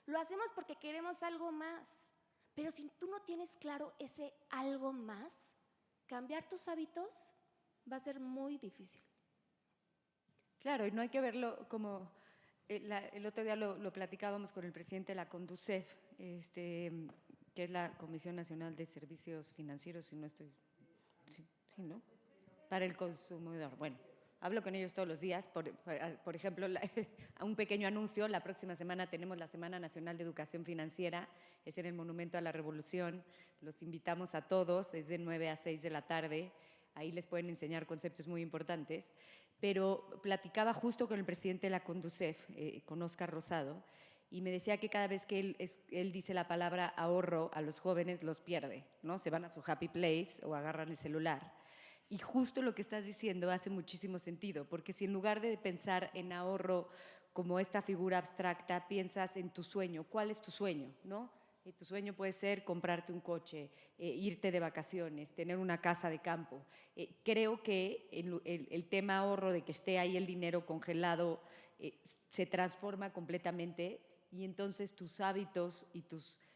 lo hacemos porque queremos algo más. Pero si tú no tienes claro ese algo más, cambiar tus hábitos va a ser muy difícil. Claro, y no hay que verlo como… el otro día lo platicábamos con el presidente de la CONDUCEF, que es la Comisión Nacional de Servicios Financieros, si no estoy… Sí, ¿no? Para el consumidor. Bueno, hablo con ellos todos los días. Por ejemplo, un pequeño anuncio, la próxima semana tenemos la Semana Nacional de Educación Financiera, es en el Monumento a la Revolución. Los invitamos a todos, es de 9 a 6 de la tarde. Ahí les pueden enseñar conceptos muy importantes. Pero platicaba justo con el presidente de la CONDUCEF, con Óscar Rosado, y me decía que cada vez que él dice la palabra ahorro a los jóvenes, los pierde, ¿no? Se van a su happy place o agarran el celular. Y justo lo que estás diciendo hace muchísimo sentido, porque si en lugar de pensar en ahorro como esta figura abstracta, piensas en tu sueño. ¿Cuál es tu sueño, no? Y tu sueño puede ser comprarte un coche, irte de vacaciones, tener una casa de campo. Creo que el tema ahorro, de que esté ahí el dinero congelado, se transforma completamente y entonces tus hábitos y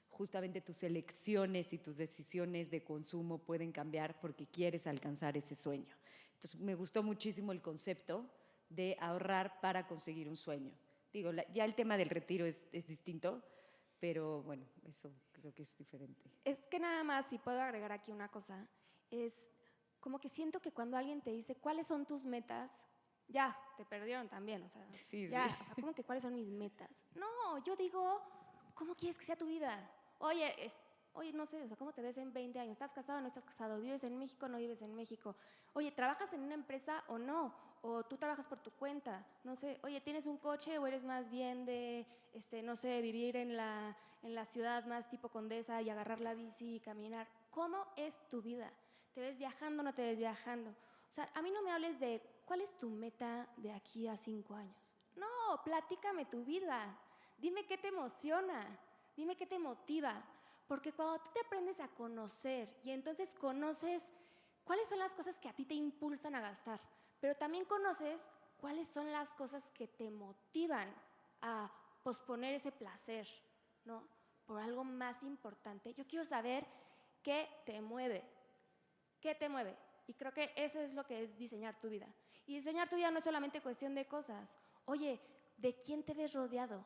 justamente tus elecciones y tus decisiones de consumo pueden cambiar porque quieres alcanzar ese sueño. Entonces me gustó muchísimo el concepto de ahorrar para conseguir un sueño. Digo, ya el tema del retiro es distinto, pero bueno, eso creo que es diferente. Es que nada más, si puedo agregar aquí una cosa, es como que siento que cuando alguien te dice cuáles son tus metas, ya, te perdieron también, o sea, Sí, ya, sí. o sea, ¿cómo que cuáles son mis metas? No, yo digo, ¿cómo quieres que sea tu vida? Oye, no sé, o sea, ¿cómo te ves en 20 años? ¿Estás casado o no estás casado? ¿Vives en México o no vives en México? Oye, ¿trabajas en una empresa o no? ¿O tú trabajas por tu cuenta? No sé, oye, ¿tienes un coche o eres más bien de, no sé, vivir en la ciudad más tipo Condesa y agarrar la bici y caminar? ¿Cómo es tu vida? ¿Te ves viajando o no te ves viajando? O sea, a mí no me hables de cuál es tu meta de aquí a 5 años. No, platícame tu vida. Dime qué te emociona. Dime qué te motiva. Porque cuando tú te aprendes a conocer y entonces conoces cuáles son las cosas que a ti te impulsan a gastar, pero también conoces cuáles son las cosas que te motivan a posponer ese placer, ¿no? Por algo más importante. Yo quiero saber qué te mueve. ¿Qué te mueve? Y creo que eso es lo que es diseñar tu vida. Y diseñar tu vida no es solamente cuestión de cosas. Oye, ¿de quién te ves rodeado?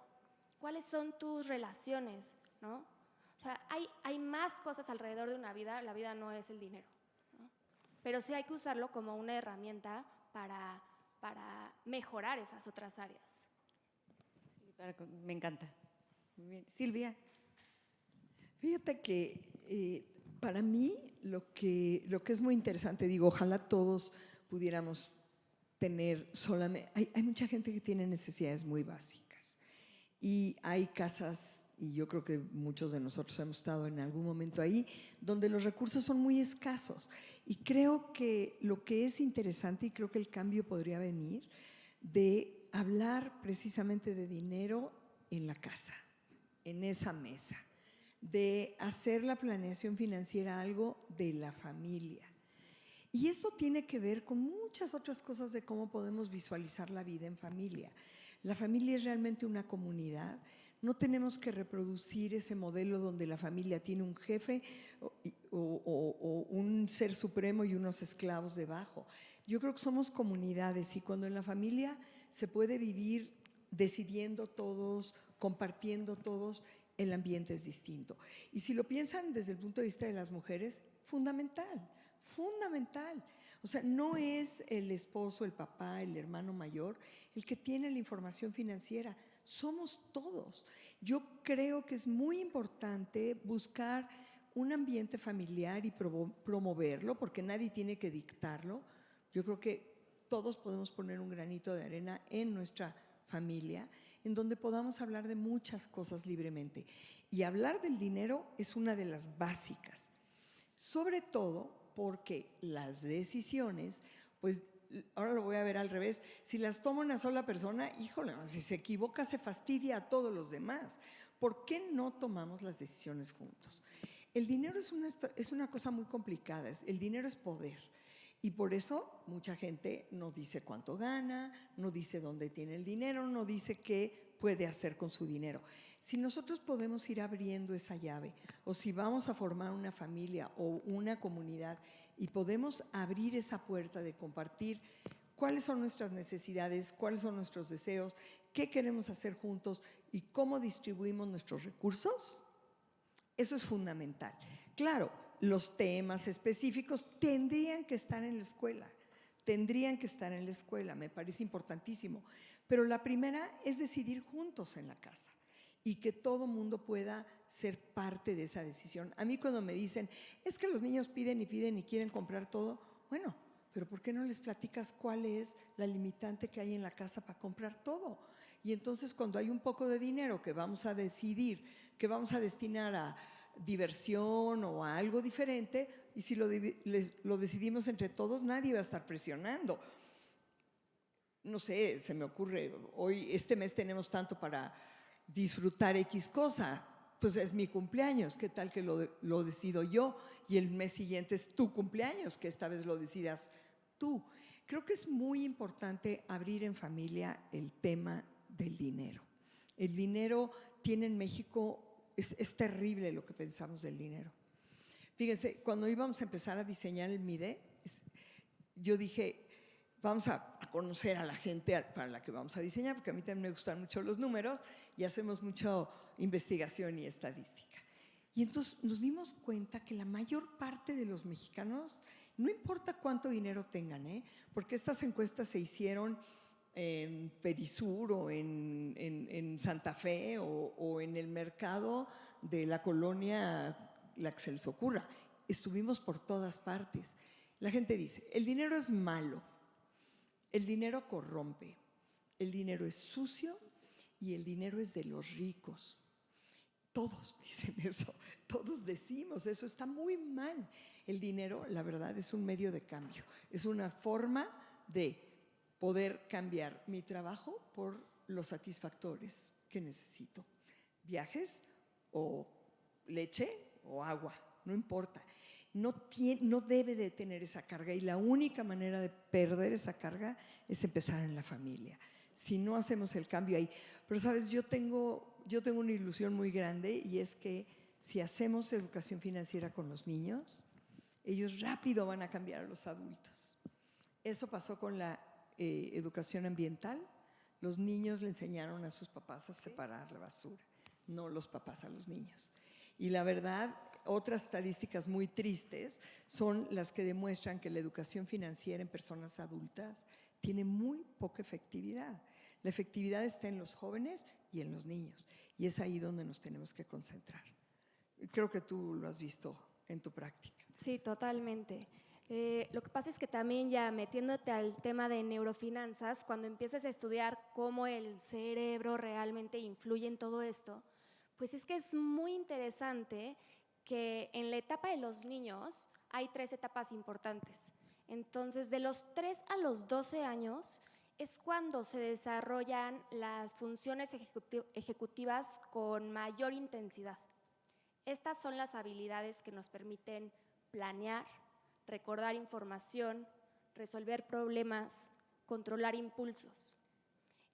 ¿Cuáles son tus relaciones? ¿No? O sea, hay más cosas alrededor de una vida. La vida no es el dinero, ¿no? Pero sí hay que usarlo como una herramienta para mejorar esas otras áreas. Sí, me encanta. Muy bien. Silvia. Fíjate que para mí lo que es muy interesante, digo, ojalá todos pudiéramos tener solamente, hay mucha gente que tiene necesidades muy básicas y hay casas, y yo creo que muchos de nosotros hemos estado en algún momento ahí, donde los recursos son muy escasos. Y creo que lo que es interesante, y creo que el cambio podría venir, de hablar precisamente de dinero en la casa, en esa mesa, de hacer la planeación financiera algo de la familia. Y esto tiene que ver con muchas otras cosas de cómo podemos visualizar la vida en familia. La familia es realmente una comunidad. No tenemos que reproducir ese modelo donde la familia tiene un jefe o un ser supremo y unos esclavos debajo. Yo creo que somos comunidades y cuando en la familia se puede vivir decidiendo todos, compartiendo todos, el ambiente es distinto. Y si lo piensan desde el punto de vista de las mujeres, fundamental. Fundamental. O sea, no es el esposo, el papá, el hermano mayor el que tiene la información financiera, somos todos. Yo creo que es muy importante buscar un ambiente familiar y promoverlo, porque nadie tiene que dictarlo. Yo creo que todos podemos poner un granito de arena en nuestra familia, en donde podamos hablar de muchas cosas libremente. Y hablar del dinero es una de las básicas, sobre todo porque las decisiones, pues ahora lo voy a ver al revés, si las toma una sola persona, híjole, si se equivoca se fastidia a todos los demás. ¿Por qué no tomamos las decisiones juntos? El dinero es una cosa muy complicada, el dinero es poder. Y por eso mucha gente no dice cuánto gana, no dice dónde tiene el dinero, no dice qué puede hacer con su dinero. Si nosotros podemos ir abriendo esa llave, o si vamos a formar una familia o una comunidad y podemos abrir esa puerta de compartir cuáles son nuestras necesidades, cuáles son nuestros deseos, qué queremos hacer juntos y cómo distribuimos nuestros recursos, eso es fundamental. Claro, los temas específicos tendrían que estar en la escuela, me parece importantísimo. Pero la primera es decidir juntos en la casa y que todo mundo pueda ser parte de esa decisión. A mí cuando me dicen, es que los niños piden y quieren comprar todo, bueno, pero ¿por qué no les platicas cuál es la limitante que hay en la casa para comprar todo? Y entonces cuando hay un poco de dinero que vamos a decidir, que vamos a destinar a diversión o a algo diferente, y si lo decidimos entre todos, nadie va a estar presionando. No sé, se me ocurre, hoy, este mes tenemos tanto para disfrutar X cosa, pues es mi cumpleaños, ¿qué tal que lo decido yo? Y el mes siguiente es tu cumpleaños, que esta vez lo decidas tú. Creo que es muy importante abrir en familia el tema del dinero. El dinero tiene en México, es terrible lo que pensamos del dinero. Fíjense, cuando íbamos a empezar a diseñar el MIDE, yo dije, vamos a conocer a la gente para la que vamos a diseñar, porque a mí también me gustan mucho los números y hacemos mucha investigación y estadística. Y entonces nos dimos cuenta que la mayor parte de los mexicanos, no importa cuánto dinero tengan, porque estas encuestas se hicieron en Perisur o en Santa Fe o en el mercado de la colonia, la que se les ocurra. Estuvimos por todas partes. La gente dice, el dinero es malo, el dinero corrompe, el dinero es sucio y el dinero es de los ricos. Todos dicen eso, todos decimos eso, está muy mal. El dinero, la verdad, es un medio de cambio, es una forma de poder cambiar mi trabajo por los satisfactores que necesito. Viajes o leche o agua, no importa. No debe de tener esa carga y la única manera de perder esa carga es empezar en la familia. Si no hacemos el cambio ahí. Pero sabes, yo tengo una ilusión muy grande y es que si hacemos educación financiera con los niños, ellos rápido van a cambiar a los adultos. Eso pasó con la educación ambiental. Los niños le enseñaron a sus papás a separar la basura, no los papás a los niños. Y la verdad, otras estadísticas muy tristes son las que demuestran que la educación financiera en personas adultas tiene muy poca efectividad. La efectividad está en los jóvenes y en los niños, y es ahí donde nos tenemos que concentrar. Creo que tú lo has visto en tu práctica. Sí, totalmente. Lo que pasa es que también ya metiéndote al tema de neurofinanzas, cuando empiezas a estudiar cómo el cerebro realmente influye en todo esto, pues es que es muy interesante que en la etapa de los niños hay 3 etapas importantes. Entonces, de los 3 a los 12 años es cuando se desarrollan las funciones ejecutivas con mayor intensidad. Estas son las habilidades que nos permiten planear, recordar información, resolver problemas, controlar impulsos.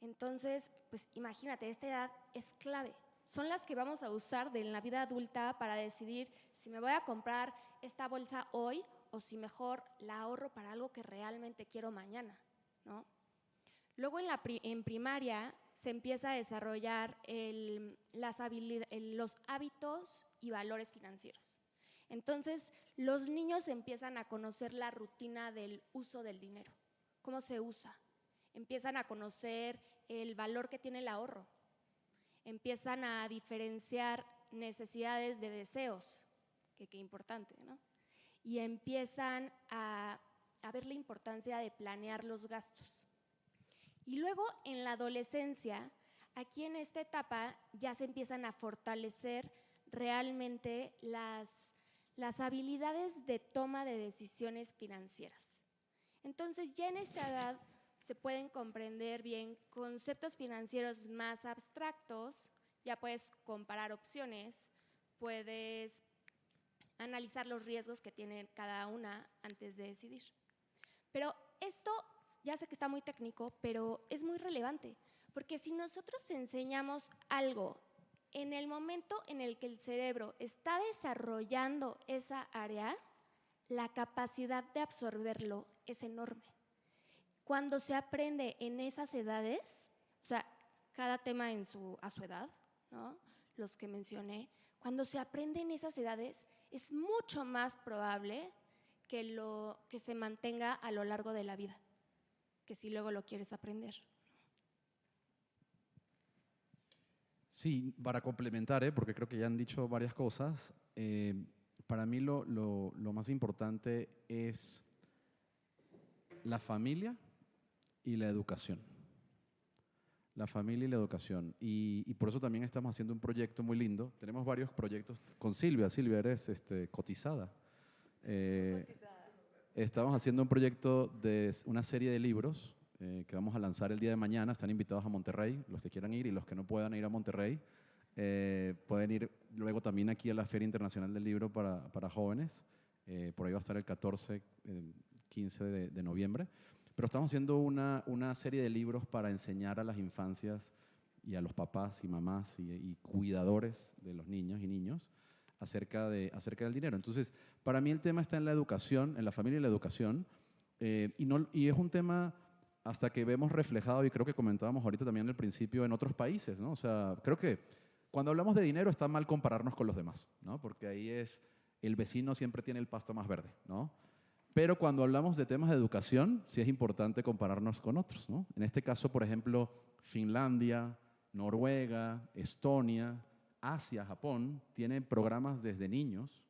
Entonces, pues imagínate, esta edad es clave. Son las que vamos a usar en la vida adulta para decidir si me voy a comprar esta bolsa hoy o si mejor la ahorro para algo que realmente quiero mañana, ¿no? Luego en primaria se empieza a desarrollar los hábitos y valores financieros. Entonces, los niños empiezan a conocer la rutina del uso del dinero, cómo se usa. Empiezan a conocer el valor que tiene el ahorro. Empiezan a diferenciar necesidades de deseos, que qué importante, ¿no? Y empiezan a ver la importancia de planear los gastos. Y luego en la adolescencia, aquí en esta etapa ya se empiezan a fortalecer realmente las habilidades de toma de decisiones financieras. Entonces ya en esta edad se pueden comprender bien conceptos financieros más abstractos, ya puedes comparar opciones, puedes analizar los riesgos que tiene cada una antes de decidir. Pero esto, ya sé que está muy técnico, pero es muy relevante, porque si nosotros enseñamos algo en el momento en el que el cerebro está desarrollando esa área, la capacidad de absorberlo es enorme. Cuando se aprende en esas edades, o sea, cada tema a su edad, ¿no? Los que mencioné, cuando se aprende en esas edades, es mucho más probable que se mantenga a lo largo de la vida, que si luego lo quieres aprender. Sí, para complementar, porque creo que ya han dicho varias cosas, para mí lo más importante es la familia y la educación. La familia y la educación. Y por eso también estamos haciendo un proyecto muy lindo. Tenemos varios proyectos con Silvia. Silvia, eres cotizada. Estamos haciendo un proyecto de una serie de libros que vamos a lanzar el día de mañana. Están invitados a Monterrey, los que quieran ir, y los que no puedan ir a Monterrey pueden ir luego también aquí a la Feria Internacional del Libro para jóvenes. Por ahí va a estar el 14, 15 de noviembre. Pero estamos haciendo una serie de libros para enseñar a las infancias y a los papás y mamás y cuidadores de los niños y niños acerca del dinero. Entonces, para mí el tema está en la educación, en la familia y la educación, y es un tema hasta que vemos reflejado, y creo que comentábamos ahorita también al principio, en otros países, ¿no? O sea, creo que cuando hablamos de dinero está mal compararnos con los demás, ¿no? Porque ahí el vecino siempre tiene el pasto más verde, ¿no? Pero cuando hablamos de temas de educación, sí es importante compararnos con otros, ¿no? En este caso, por ejemplo, Finlandia, Noruega, Estonia, Asia, Japón, tienen programas desde niños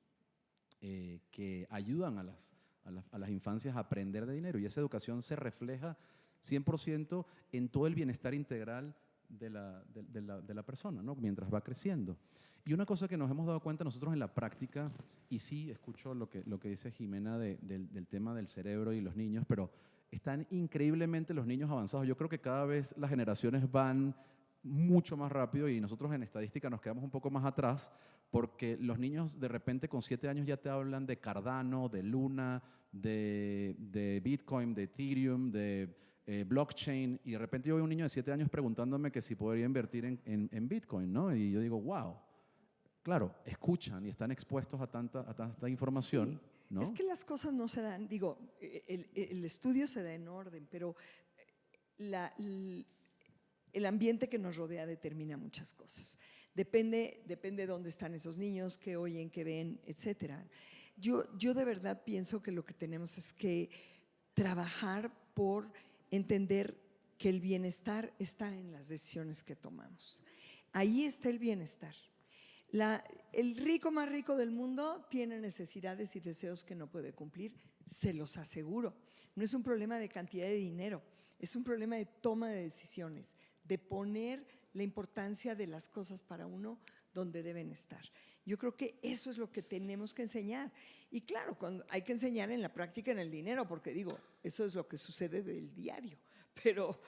que ayudan a las infancias a aprender de dinero. Y esa educación se refleja 100% en todo el bienestar integral de la persona, ¿no? Mientras va creciendo. Y una cosa que nos hemos dado cuenta nosotros en la práctica, y sí escucho lo que dice Jimena del tema del cerebro y los niños, pero están increíblemente los niños avanzados. Yo creo que cada vez las generaciones van mucho más rápido y nosotros en estadística nos quedamos un poco más atrás porque los niños de repente con 7 años ya te hablan de Cardano, de Luna, de Bitcoin, de Ethereum, de blockchain, y de repente yo veo un niño de 7 años preguntándome que si podría invertir en Bitcoin, ¿no? Y yo digo, wow, claro, escuchan y están expuestos a tanta información, sí, ¿no? Es que las cosas no se dan, digo, el estudio se da en orden, pero el ambiente que nos rodea determina muchas cosas. Depende de dónde están esos niños, qué oyen, qué ven, etcétera. Yo de verdad pienso que lo que tenemos es que trabajar por entender que el bienestar está en las decisiones que tomamos. Ahí está el bienestar. El rico más rico del mundo tiene necesidades y deseos que no puede cumplir, se los aseguro. No es un problema de cantidad de dinero, es un problema de toma de decisiones, de poner la importancia de las cosas para uno donde deben estar. Yo creo que eso es lo que tenemos que enseñar. Y claro, hay que enseñar en la práctica en el dinero, porque digo, eso es lo que sucede del diario. Pero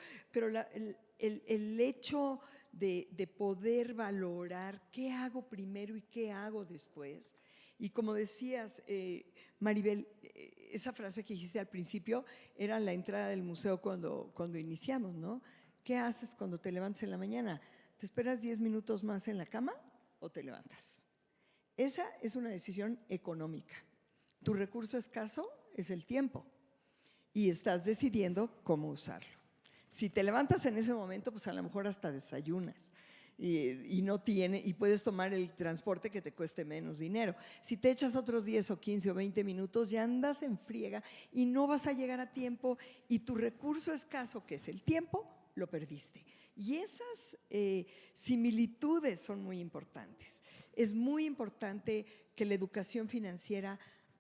el hecho de poder valorar qué hago primero y qué hago después. Y como decías, Maribel, esa frase que dijiste al principio era la entrada del museo cuando iniciamos, ¿no? ¿Qué haces cuando te levantas en la mañana? ¿Te esperas 10 minutos más en la cama o te levantas? Esa es una decisión económica. Tu recurso escaso es el tiempo y estás decidiendo cómo usarlo. Si te levantas en ese momento, pues a lo mejor hasta desayunas y puedes tomar el transporte que te cueste menos dinero. Si te echas otros 10 o 15 o 20 minutos, ya andas en friega y no vas a llegar a tiempo y tu recurso escaso, que es el tiempo, lo perdiste. Y esas similitudes son muy importantes. Es muy importante que la educación financiera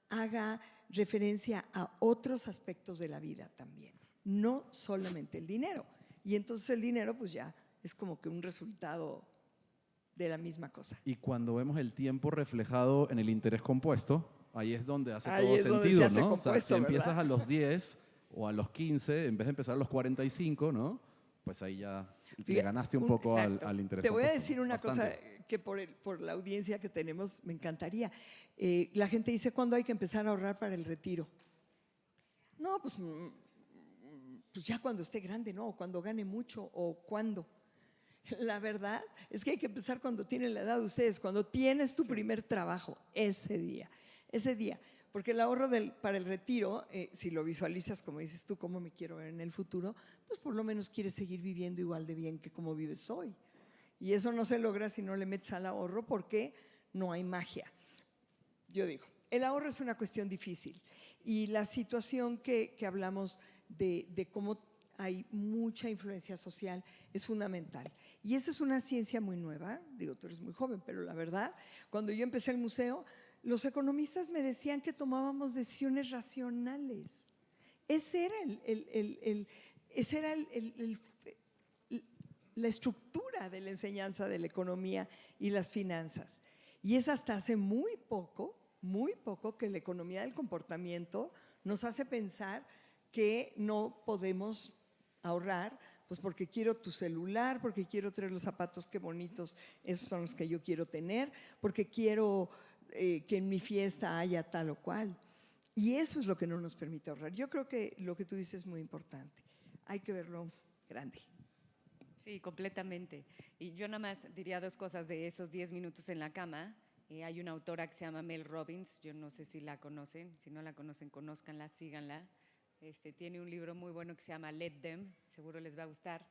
haga referencia a otros aspectos de la vida también, no solamente el dinero. Y entonces el dinero pues ya es como que un resultado de la misma cosa. Y cuando vemos el tiempo reflejado en el interés compuesto, ahí es donde hace Ahí todo es donde sentido, se hace ¿no? compuesto, o sea, si empiezas ¿verdad? a los 10 o a los 15, en vez de empezar a los 45, ¿no? Pues ahí ya le ganaste un poco al interés Te voy a compuesto. decir una Bastante. cosa que por la audiencia que tenemos me encantaría. La gente dice, ¿cuándo hay que empezar a ahorrar para el retiro? No, pues ya cuando esté grande, ¿no? O cuando gane mucho, o cuando. La verdad es que hay que empezar cuando tienen la edad de ustedes, cuando tienes tu primer trabajo, ese día. Porque el ahorro para el retiro, si lo visualizas como dices tú, cómo me quiero ver en el futuro, pues por lo menos quieres seguir viviendo igual de bien que como vives hoy. Y eso no se logra si no le metes al ahorro, porque no hay magia. Yo digo, el ahorro es una cuestión difícil y la situación que hablamos de cómo hay mucha influencia social es fundamental. Y esa es una ciencia muy nueva, digo, tú eres muy joven, pero la verdad, cuando yo empecé el museo, los economistas me decían que tomábamos decisiones racionales. Esa era la estructura de la enseñanza de la economía y las finanzas. Y es hasta hace muy poco que la economía del comportamiento nos hace pensar que no podemos ahorrar, pues porque quiero tu celular, porque quiero traer los zapatos, qué bonitos, esos son los que yo quiero tener, porque quiero que en mi fiesta haya tal o cual. Y eso es lo que no nos permite ahorrar. Yo creo que lo que tú dices es muy importante. Hay que verlo grande. Sí, completamente. Y yo nada más diría dos cosas de esos 10 minutos en la cama. Hay una autora que se llama Mel Robbins, yo no sé si la conocen, si no la conocen, conózcanla, síganla. Tiene un libro muy bueno que se llama Let Them, seguro les va a gustar,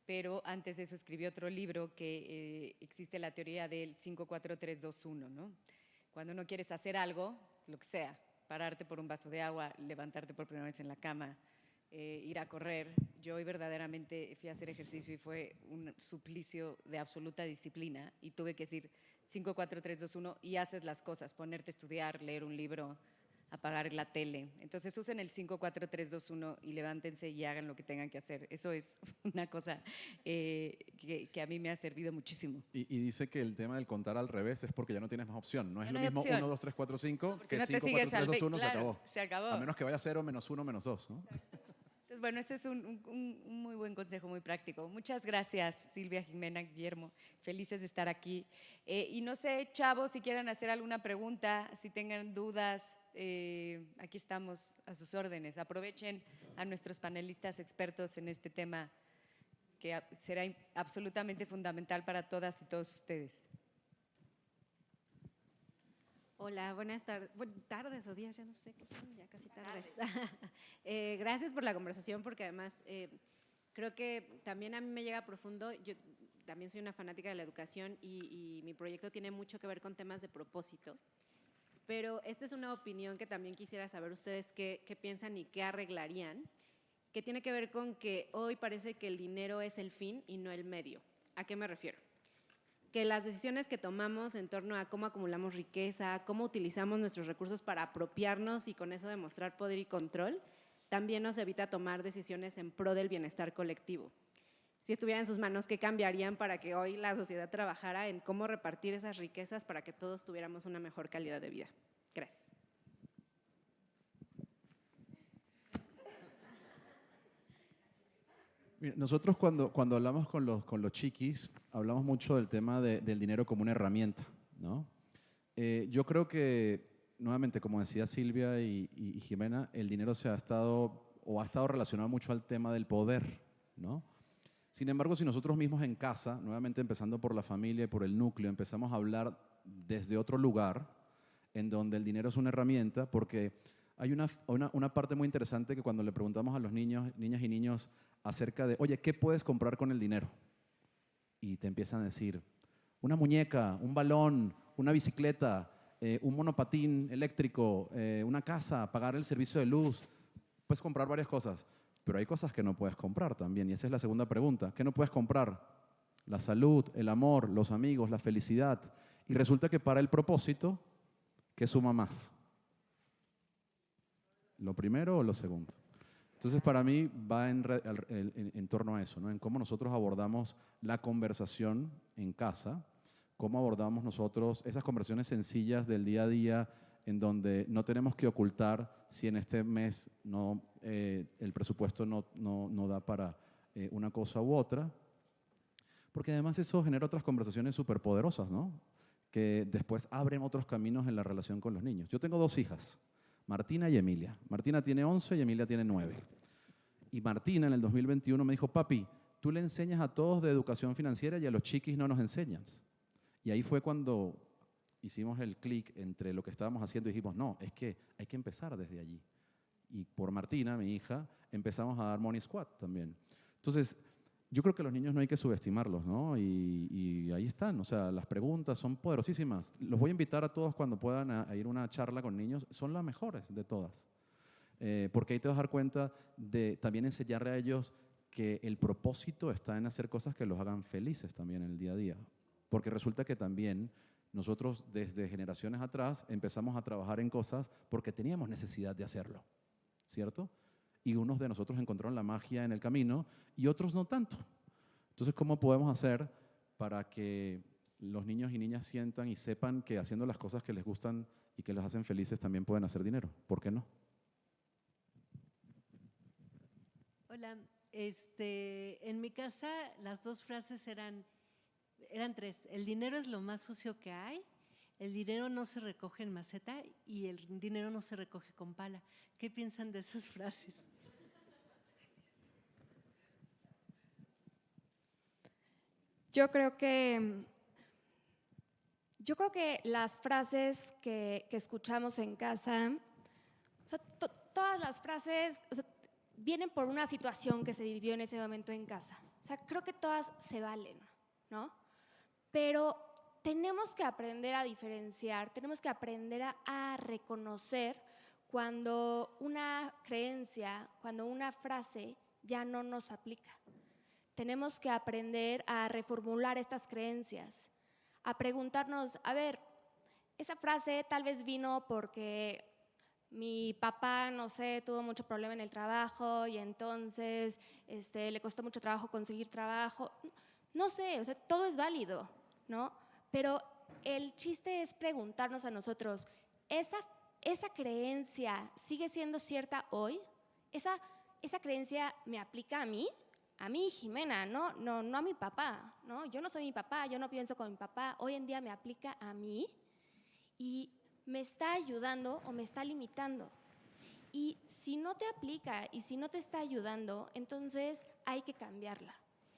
pero antes de eso escribió otro libro que existe la teoría del 5-4-3-2-1, ¿no? Cuando no quieres hacer algo, lo que sea, pararte por un vaso de agua, levantarte por primera vez en la cama, ir a correr. Yo hoy verdaderamente fui a hacer ejercicio y fue un suplicio de absoluta disciplina y tuve que decir 5-4-3-2-1 y haces las cosas, ponerte a estudiar, leer un libro, apagar la tele. Entonces usen el 5-4-3-2-1 y levántense y hagan lo que tengan que hacer. Eso es una cosa que a mí me ha servido muchísimo. Y dice que el tema del contar al revés es porque ya no tienes más opción. No es Ya lo no hay mismo opción. 1, 2, 3, 4, 5 Si que no te 5, 4, sigues 3, 2, 1, se claro, acabó. se acabó. A menos que vaya 0, -1, -2, ¿no? Entonces, bueno, ese es un muy buen consejo, muy práctico. Muchas gracias, Silvia, Jimena, Guillermo. Felices de estar aquí. Y no sé, chavos, si quieren hacer alguna pregunta, si tengan dudas, aquí estamos a sus órdenes. Aprovechen a nuestros panelistas expertos en este tema que será absolutamente fundamental para todas y todos ustedes. Hola, buenas tardes o días, ya no sé qué son, ya casi tardes. Gracias por la conversación, porque además creo que también a mí me llega profundo. Yo también soy una fanática de la educación y mi proyecto tiene mucho que ver con temas de propósito, pero esta es una opinión que también quisiera saber ustedes qué piensan y qué arreglarían, que tiene que ver con que hoy parece que el dinero es el fin y no el medio. ¿A qué me refiero? que las decisiones que tomamos en torno a cómo acumulamos riqueza, cómo utilizamos nuestros recursos para apropiarnos y con eso demostrar poder y control, también nos evita tomar decisiones en pro del bienestar colectivo. Si estuviera en sus manos, ¿qué cambiarían para que hoy la sociedad trabajara en cómo repartir esas riquezas para que todos tuviéramos una mejor calidad de vida? Gracias. Mira, nosotros cuando hablamos con los chiquis, hablamos mucho del tema del dinero como una herramienta, ¿no? Yo creo que, nuevamente, como decía Silvia y Jimena, el dinero ha estado relacionado mucho al tema del poder, ¿no? Sin embargo, si nosotros mismos en casa, nuevamente empezando por la familia y por el núcleo, empezamos a hablar desde otro lugar, en donde el dinero es una herramienta, porque hay una parte muy interesante que cuando le preguntamos a los niñas y niños acerca de, oye, ¿qué puedes comprar con el dinero? Y te empiezan a decir, una muñeca, un balón, una bicicleta, un monopatín eléctrico, una casa, pagar el servicio de luz. Puedes comprar varias cosas, pero hay cosas que no puedes comprar también. Y esa es la segunda pregunta. ¿Qué no puedes comprar? La salud, el amor, los amigos, la felicidad. Y resulta que para el propósito, ¿qué suma más? ¿Lo primero o lo segundo? Entonces, para mí va en torno a eso, ¿no? En cómo nosotros abordamos la conversación en casa, cómo abordamos nosotros esas conversaciones sencillas del día a día en donde no tenemos que ocultar si en este mes el presupuesto no da para una cosa u otra, porque además eso genera otras conversaciones súper poderosas, ¿no? Que después abren otros caminos en la relación con los niños. Yo tengo 2 hijas, Martina y Emilia. Martina tiene 11 y Emilia tiene 9. Y Martina en el 2021 me dijo, papi, tú le enseñas a todos de educación financiera y a los chiquis no nos enseñas. Y ahí fue cuando hicimos el clic entre lo que estábamos haciendo y dijimos, no, es que hay que empezar desde allí. Y por Martina, mi hija, empezamos a dar Money Squad también. Entonces, yo creo que los niños no hay que subestimarlos, ¿no? Y ahí están, o sea, las preguntas son poderosísimas. Los voy a invitar a todos cuando puedan a ir a una charla con niños, son las mejores de todas. Porque ahí te vas a dar cuenta de también enseñarle a ellos que el propósito está en hacer cosas que los hagan felices también en el día a día. Porque resulta que también nosotros desde generaciones atrás empezamos a trabajar en cosas porque teníamos necesidad de hacerlo, ¿cierto? Y unos de nosotros encontraron la magia en el camino y otros no tanto. Entonces, ¿cómo podemos hacer para que los niños y niñas sientan y sepan que haciendo las cosas que les gustan y que los hacen felices también pueden hacer dinero? ¿Por qué no? Hola, en mi casa las 2 frases eran 3. El dinero es lo más sucio que hay, el dinero no se recoge en maceta y el dinero no se recoge con pala. ¿Qué piensan de esas frases? Yo creo que las frases que escuchamos en casa, o sea, todas las frases, o sea, vienen por una situación que se vivió en ese momento en casa. O sea, creo que todas se valen, ¿no? Pero tenemos que aprender a diferenciar, tenemos que aprender a reconocer cuando una creencia, cuando una frase ya no nos aplica. Tenemos que aprender a reformular estas creencias, a preguntarnos, a ver, esa frase tal vez vino porque mi papá, no sé, tuvo mucho problema en el trabajo y entonces le costó mucho trabajo conseguir trabajo. No sé, o sea, todo es válido, ¿no? Pero el chiste es preguntarnos a nosotros, ¿esa creencia sigue siendo cierta hoy? ¿Esa creencia me aplica a mí? A mí, Jimena, no a mi papá, ¿no? Yo no soy mi papá, yo no pienso como mi papá, hoy en día me aplica a mí y me está ayudando o me está limitando. Y si no te aplica y si no te está ayudando, entonces hay que cambiarla.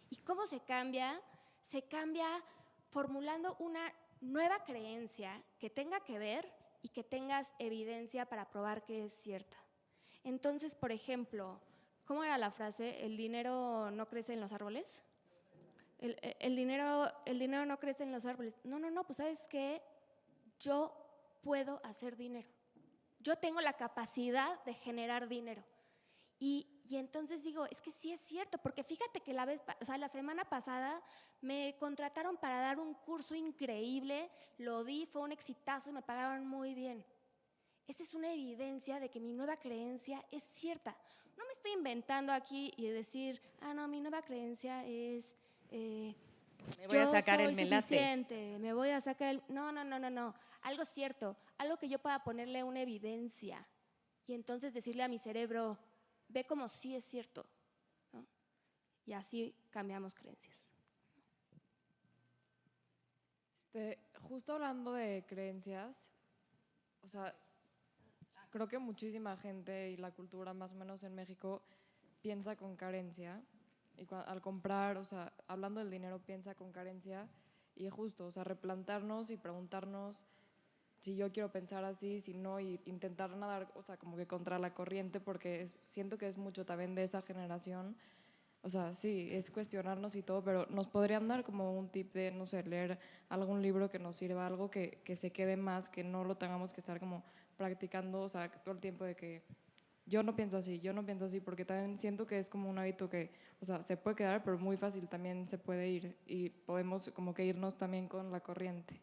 ¿Y cómo se cambia? Se cambia formulando una nueva creencia que tenga que ver y que tengas evidencia para probar que es cierta. Entonces, por ejemplo, ¿cómo era la frase? ¿El dinero no crece en los árboles? El dinero no crece en los árboles. No, pues ¿sabes qué? Yo puedo hacer dinero. Yo tengo la capacidad de generar dinero. Y Y entonces digo, es que sí es cierto, porque fíjate que la semana pasada me contrataron para dar un curso increíble, lo di, fue un exitazo y me pagaron muy bien. Esta es una evidencia de que mi nueva creencia es cierta. No me estoy inventando aquí y decir, no, mi nueva creencia es… Me voy a sacar el melate. Me voy a sacar el… No. Algo cierto, algo que yo pueda ponerle una evidencia y entonces decirle a mi cerebro, ve como sí es cierto, ¿no? Y así cambiamos creencias. Justo hablando de creencias, o sea, creo que muchísima gente y la cultura, más o menos en México, piensa con carencia. Y al comprar, o sea, hablando del dinero, piensa con carencia. Y justo, o sea, replantarnos y preguntarnos si yo quiero pensar así, si no, y intentar nadar, o sea, como que contra la corriente, porque siento que es mucho también de esa generación. O sea, sí, es cuestionarnos y todo, pero nos podrían dar como un tip de, no sé, leer algún libro que nos sirva, algo que se quede más, que no lo tengamos que estar como practicando, o sea, todo el tiempo de que yo no pienso así, porque también siento que es como un hábito que, o sea, se puede quedar, pero muy fácil también se puede ir y podemos como que irnos también con la corriente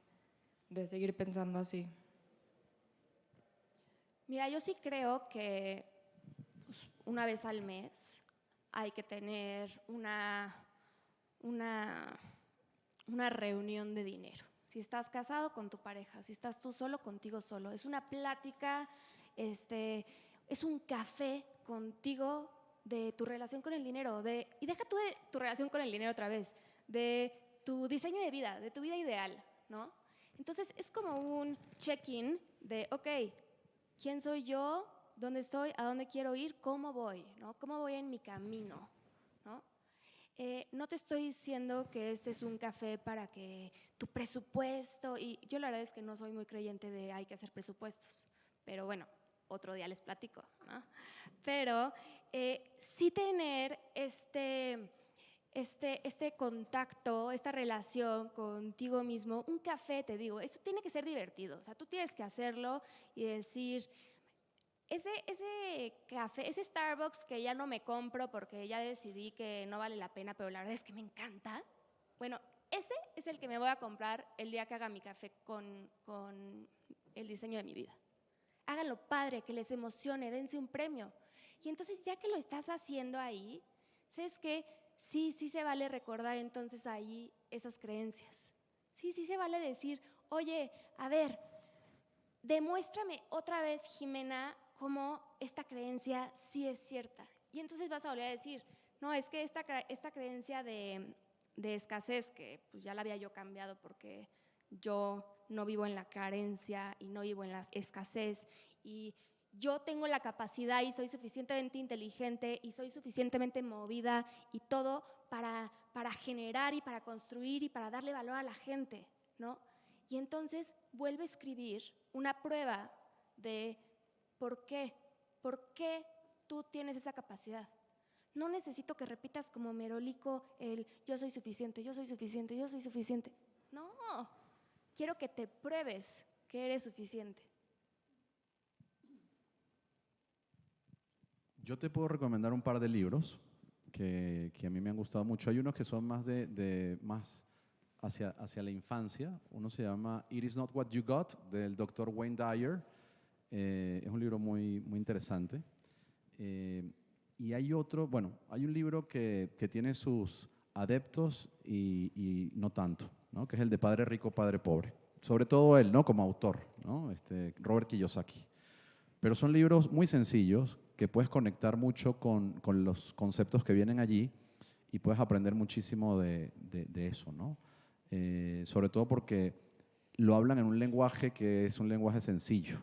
de seguir pensando así. Mira, yo sí creo que una vez al mes hay que tener una reunión de dinero. Si estás casado, con tu pareja, si estás tú solo, contigo solo. Es una plática, es un café contigo de tu relación con el dinero, y deja tú de tu relación con el dinero otra vez, de tu diseño de vida, de tu vida ideal, ¿no? Entonces es como un check-in de, ok, ¿quién soy yo? ¿Dónde estoy? ¿A dónde quiero ir? ¿Cómo voy? ¿No? ¿Cómo voy en mi camino? ¿No? No te estoy diciendo que este es un café para que tu presupuesto, y yo la verdad es que no soy muy creyente de hay que hacer presupuestos, pero bueno, otro día les platico, ¿no? Pero sí tener este contacto, esta relación contigo mismo, un café, te digo, esto tiene que ser divertido, o sea, tú tienes que hacerlo y decir… Ese café, ese Starbucks que ya no me compro porque ya decidí que no vale la pena, pero la verdad es que me encanta. Bueno, ese es el que me voy a comprar el día que haga mi café con el diseño de mi vida. Háganlo padre, que les emocione, dense un premio. Y entonces ya que lo estás haciendo ahí, ¿sabes qué? Sí se vale recordar entonces ahí esas creencias. Sí se vale decir, oye, a ver, demuéstrame otra vez, Jimena, cómo esta creencia sí es cierta. Y entonces vas a volver a decir, no, es que esta creencia de escasez, que pues ya la había yo cambiado porque yo no vivo en la carencia y no vivo en la escasez, y yo tengo la capacidad y soy suficientemente inteligente y soy suficientemente movida y todo para generar y para construir y para darle valor a la gente, ¿no? Y entonces vuelve a escribir una prueba de por qué tú tienes esa capacidad. No necesito que repitas como merolico el yo soy suficiente, yo soy suficiente, yo soy suficiente. No, quiero que te pruebes que eres suficiente. Yo te puedo recomendar un par de libros que a mí me han gustado mucho. Hay unos que son más más hacia la infancia. Uno se llama It Is Not What You Got, del Dr. Wayne Dyer. Es un libro muy interesante. Y hay otro, bueno, hay un libro que tiene sus adeptos y no tanto, ¿no? Que es el de Padre Rico, Padre Pobre. Sobre todo él, ¿no? Como autor, ¿no? Robert Kiyosaki. Pero son libros muy sencillos que puedes conectar mucho con los conceptos que vienen allí y puedes aprender muchísimo de eso, ¿no? Sobre todo porque lo hablan en un lenguaje que es un lenguaje sencillo.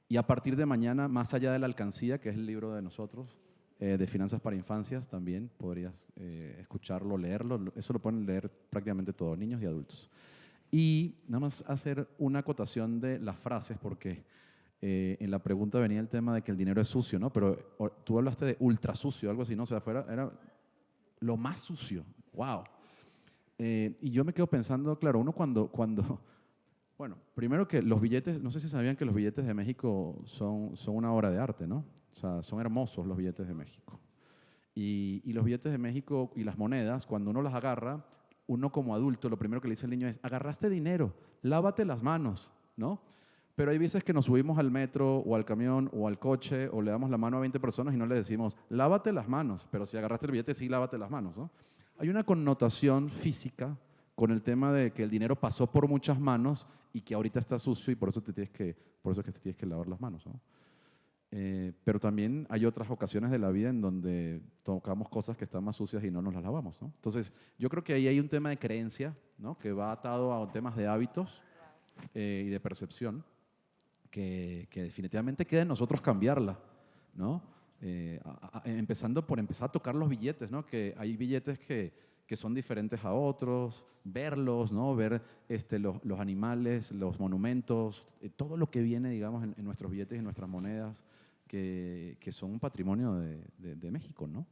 Y a partir de mañana, más allá de la alcancía, que es el libro de nosotros, de Finanzas para Infancias, también podrías escucharlo, leerlo. Eso lo pueden leer prácticamente todos, niños y adultos. Y nada más hacer una acotación de las frases, porque en la pregunta venía el tema de que el dinero es sucio, ¿no? Pero tú hablaste de ultra sucio, algo así, ¿no? O sea, era lo más sucio. ¡Wow! Y yo me quedo pensando, claro, uno cuando bueno, primero que los billetes, no sé si sabían que los billetes de México son una obra de arte, ¿no? O sea, son hermosos los billetes de México. Y los billetes de México y las monedas, cuando uno las agarra, uno como adulto, lo primero que le dice al niño es, agarraste dinero, lávate las manos, ¿no? Pero hay veces que nos subimos al metro o al camión o al coche o le damos la mano a 20 personas y no le decimos, lávate las manos, pero si agarraste el billete, sí, lávate las manos, ¿no? Hay una connotación física con el tema de que el dinero pasó por muchas manos y que ahorita está sucio y por eso es que te tienes que lavar las manos, ¿no? Pero también hay otras ocasiones de la vida en donde tocamos cosas que están más sucias y no nos las lavamos, ¿no? Entonces, yo creo que ahí hay un tema de creencia, ¿no? Que va atado a temas de hábitos y de percepción, que definitivamente queda en nosotros cambiarla, ¿no? Empezando por empezar a tocar los billetes, ¿no? Que hay billetes que son diferentes a otros, verlos, ¿no? Ver los animales, los monumentos, todo lo que viene, digamos, en nuestros billetes y en nuestras monedas, que son un patrimonio de México, ¿no?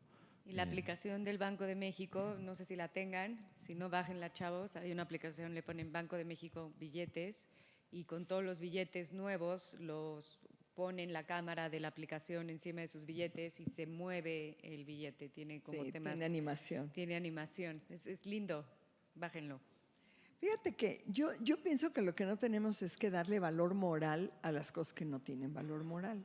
Y la aplicación del Banco de México, no sé si la tengan, si no, bájenla, chavos. Hay una aplicación, le ponen Banco de México billetes y con todos los billetes nuevos los ponen la cámara de la aplicación encima de sus billetes y se mueve el billete. Tiene como temas. Tiene animación. Tiene animación. Es lindo. Bájenlo. Fíjate que yo pienso que lo que no tenemos es que darle valor moral a las cosas que no tienen valor moral.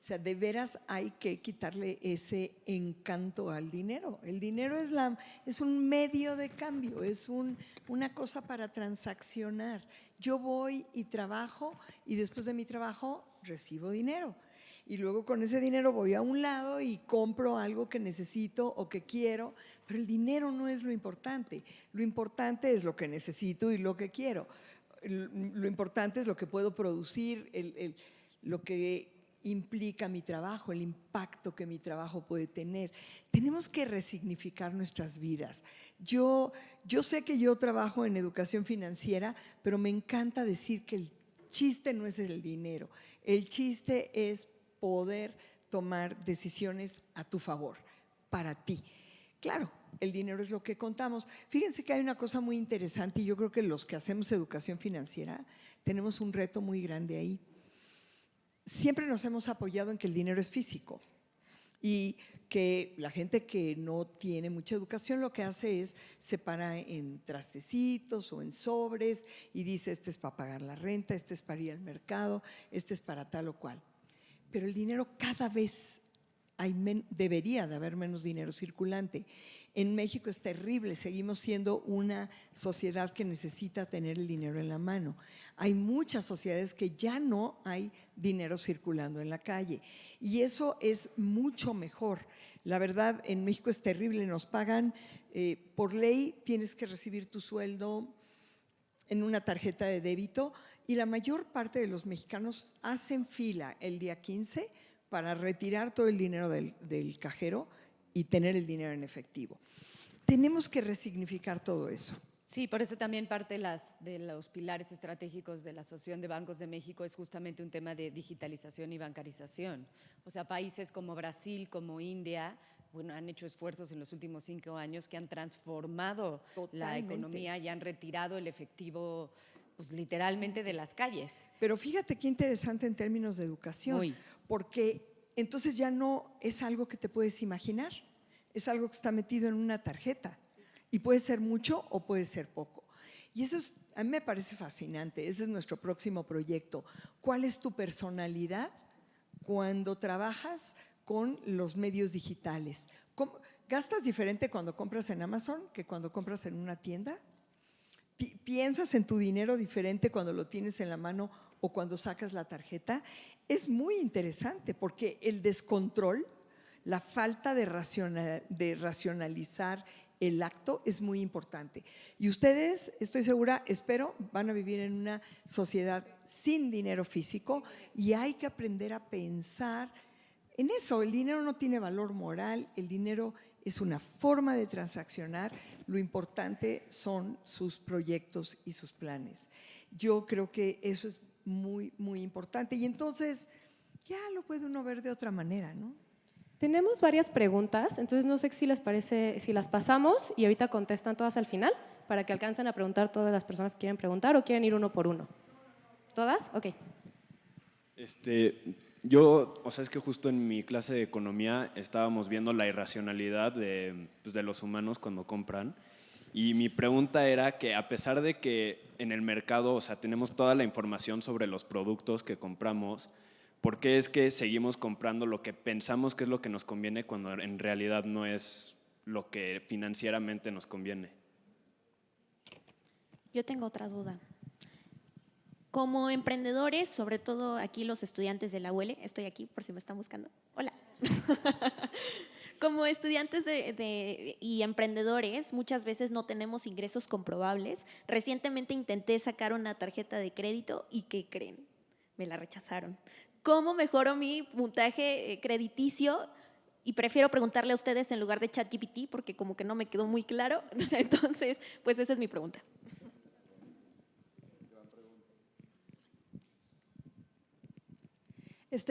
O sea, de veras hay que quitarle ese encanto al dinero. El dinero es un medio de cambio, es una cosa para transaccionar. Yo voy y trabajo y después de mi trabajo recibo dinero. Y luego con ese dinero voy a un lado y compro algo que necesito o que quiero, pero el dinero no es lo importante. Lo importante es lo que necesito y lo que quiero. Lo importante es lo que puedo producir, lo que implica mi trabajo, el impacto que mi trabajo puede tener. Tenemos que resignificar nuestras vidas. Yo sé que yo trabajo en educación financiera, pero me encanta decir que el chiste no es el dinero. El chiste es poder tomar decisiones a tu favor, para ti. Claro, el dinero es lo que contamos. Fíjense que hay una cosa muy interesante y yo creo que los que hacemos educación financiera tenemos un reto muy grande ahí. Siempre nos hemos apoyado en que el dinero es físico y que la gente que no tiene mucha educación lo que hace es separa en trastecitos o en sobres y dice este es para pagar la renta, este es para ir al mercado, este es para tal o cual. Pero el dinero cada vez debería de haber menos dinero circulante. En México es terrible, seguimos siendo una sociedad que necesita tener el dinero en la mano. Hay muchas sociedades que ya no hay dinero circulando en la calle y eso es mucho mejor. La verdad, en México es terrible, nos pagan, por ley tienes que recibir tu sueldo en una tarjeta de débito y la mayor parte de los mexicanos hacen fila el día 15 para retirar todo el dinero del cajero y tener el dinero en efectivo. Tenemos que resignificar todo eso. Sí, por eso también parte de los pilares estratégicos de la Asociación de Bancos de México es justamente un tema de digitalización y bancarización. O sea, países como Brasil, como India, bueno, han hecho esfuerzos en los últimos 5 años que han transformado la economía y han retirado el efectivo, pues literalmente de las calles. Pero fíjate qué interesante en términos de educación, porque entonces ya no es algo que te puedes imaginar, es algo que está metido en una tarjeta y puede ser mucho o puede ser poco. Y eso a mí me parece fascinante, ese es nuestro próximo proyecto. ¿Cuál es tu personalidad cuando trabajas con los medios digitales? ¿Gastas diferente cuando compras en Amazon que cuando compras en una tienda? ¿Piensas en tu dinero diferente cuando lo tienes en la mano o cuando sacas la tarjeta? Es muy interesante porque el descontrol, la falta de racionalizar el acto es muy importante. Y ustedes, estoy segura, espero, van a vivir en una sociedad sin dinero físico y hay que aprender a pensar en eso. El dinero no tiene valor moral, el dinero es una forma de transaccionar, lo importante son sus proyectos y sus planes. Yo creo que eso es muy, muy importante y entonces ya lo puede uno ver de otra manera, ¿no? Tenemos varias preguntas, entonces no sé si les parece, si las pasamos y ahorita contestan todas al final para que alcancen a preguntar todas las personas que quieren preguntar o quieren ir uno por uno. ¿Todas? Ok. O sea, es que justo en mi clase de economía estábamos viendo la irracionalidad de los humanos cuando compran. Y mi pregunta era que a pesar de que en el mercado, o sea, tenemos toda la información sobre los productos que compramos, ¿por qué es que seguimos comprando lo que pensamos que es lo que nos conviene cuando en realidad no es lo que financieramente nos conviene? Yo tengo otra duda. Como emprendedores, sobre todo aquí los estudiantes de la UL, estoy aquí por si me están buscando. Hola. Como estudiantes y emprendedores, muchas veces no tenemos ingresos comprobables. Recientemente intenté sacar una tarjeta de crédito y ¿qué creen? Me la rechazaron. ¿Cómo mejoro mi puntaje crediticio? Y prefiero preguntarle a ustedes en lugar de ChatGPT porque como que no me quedó muy claro. Entonces, pues esa es mi pregunta.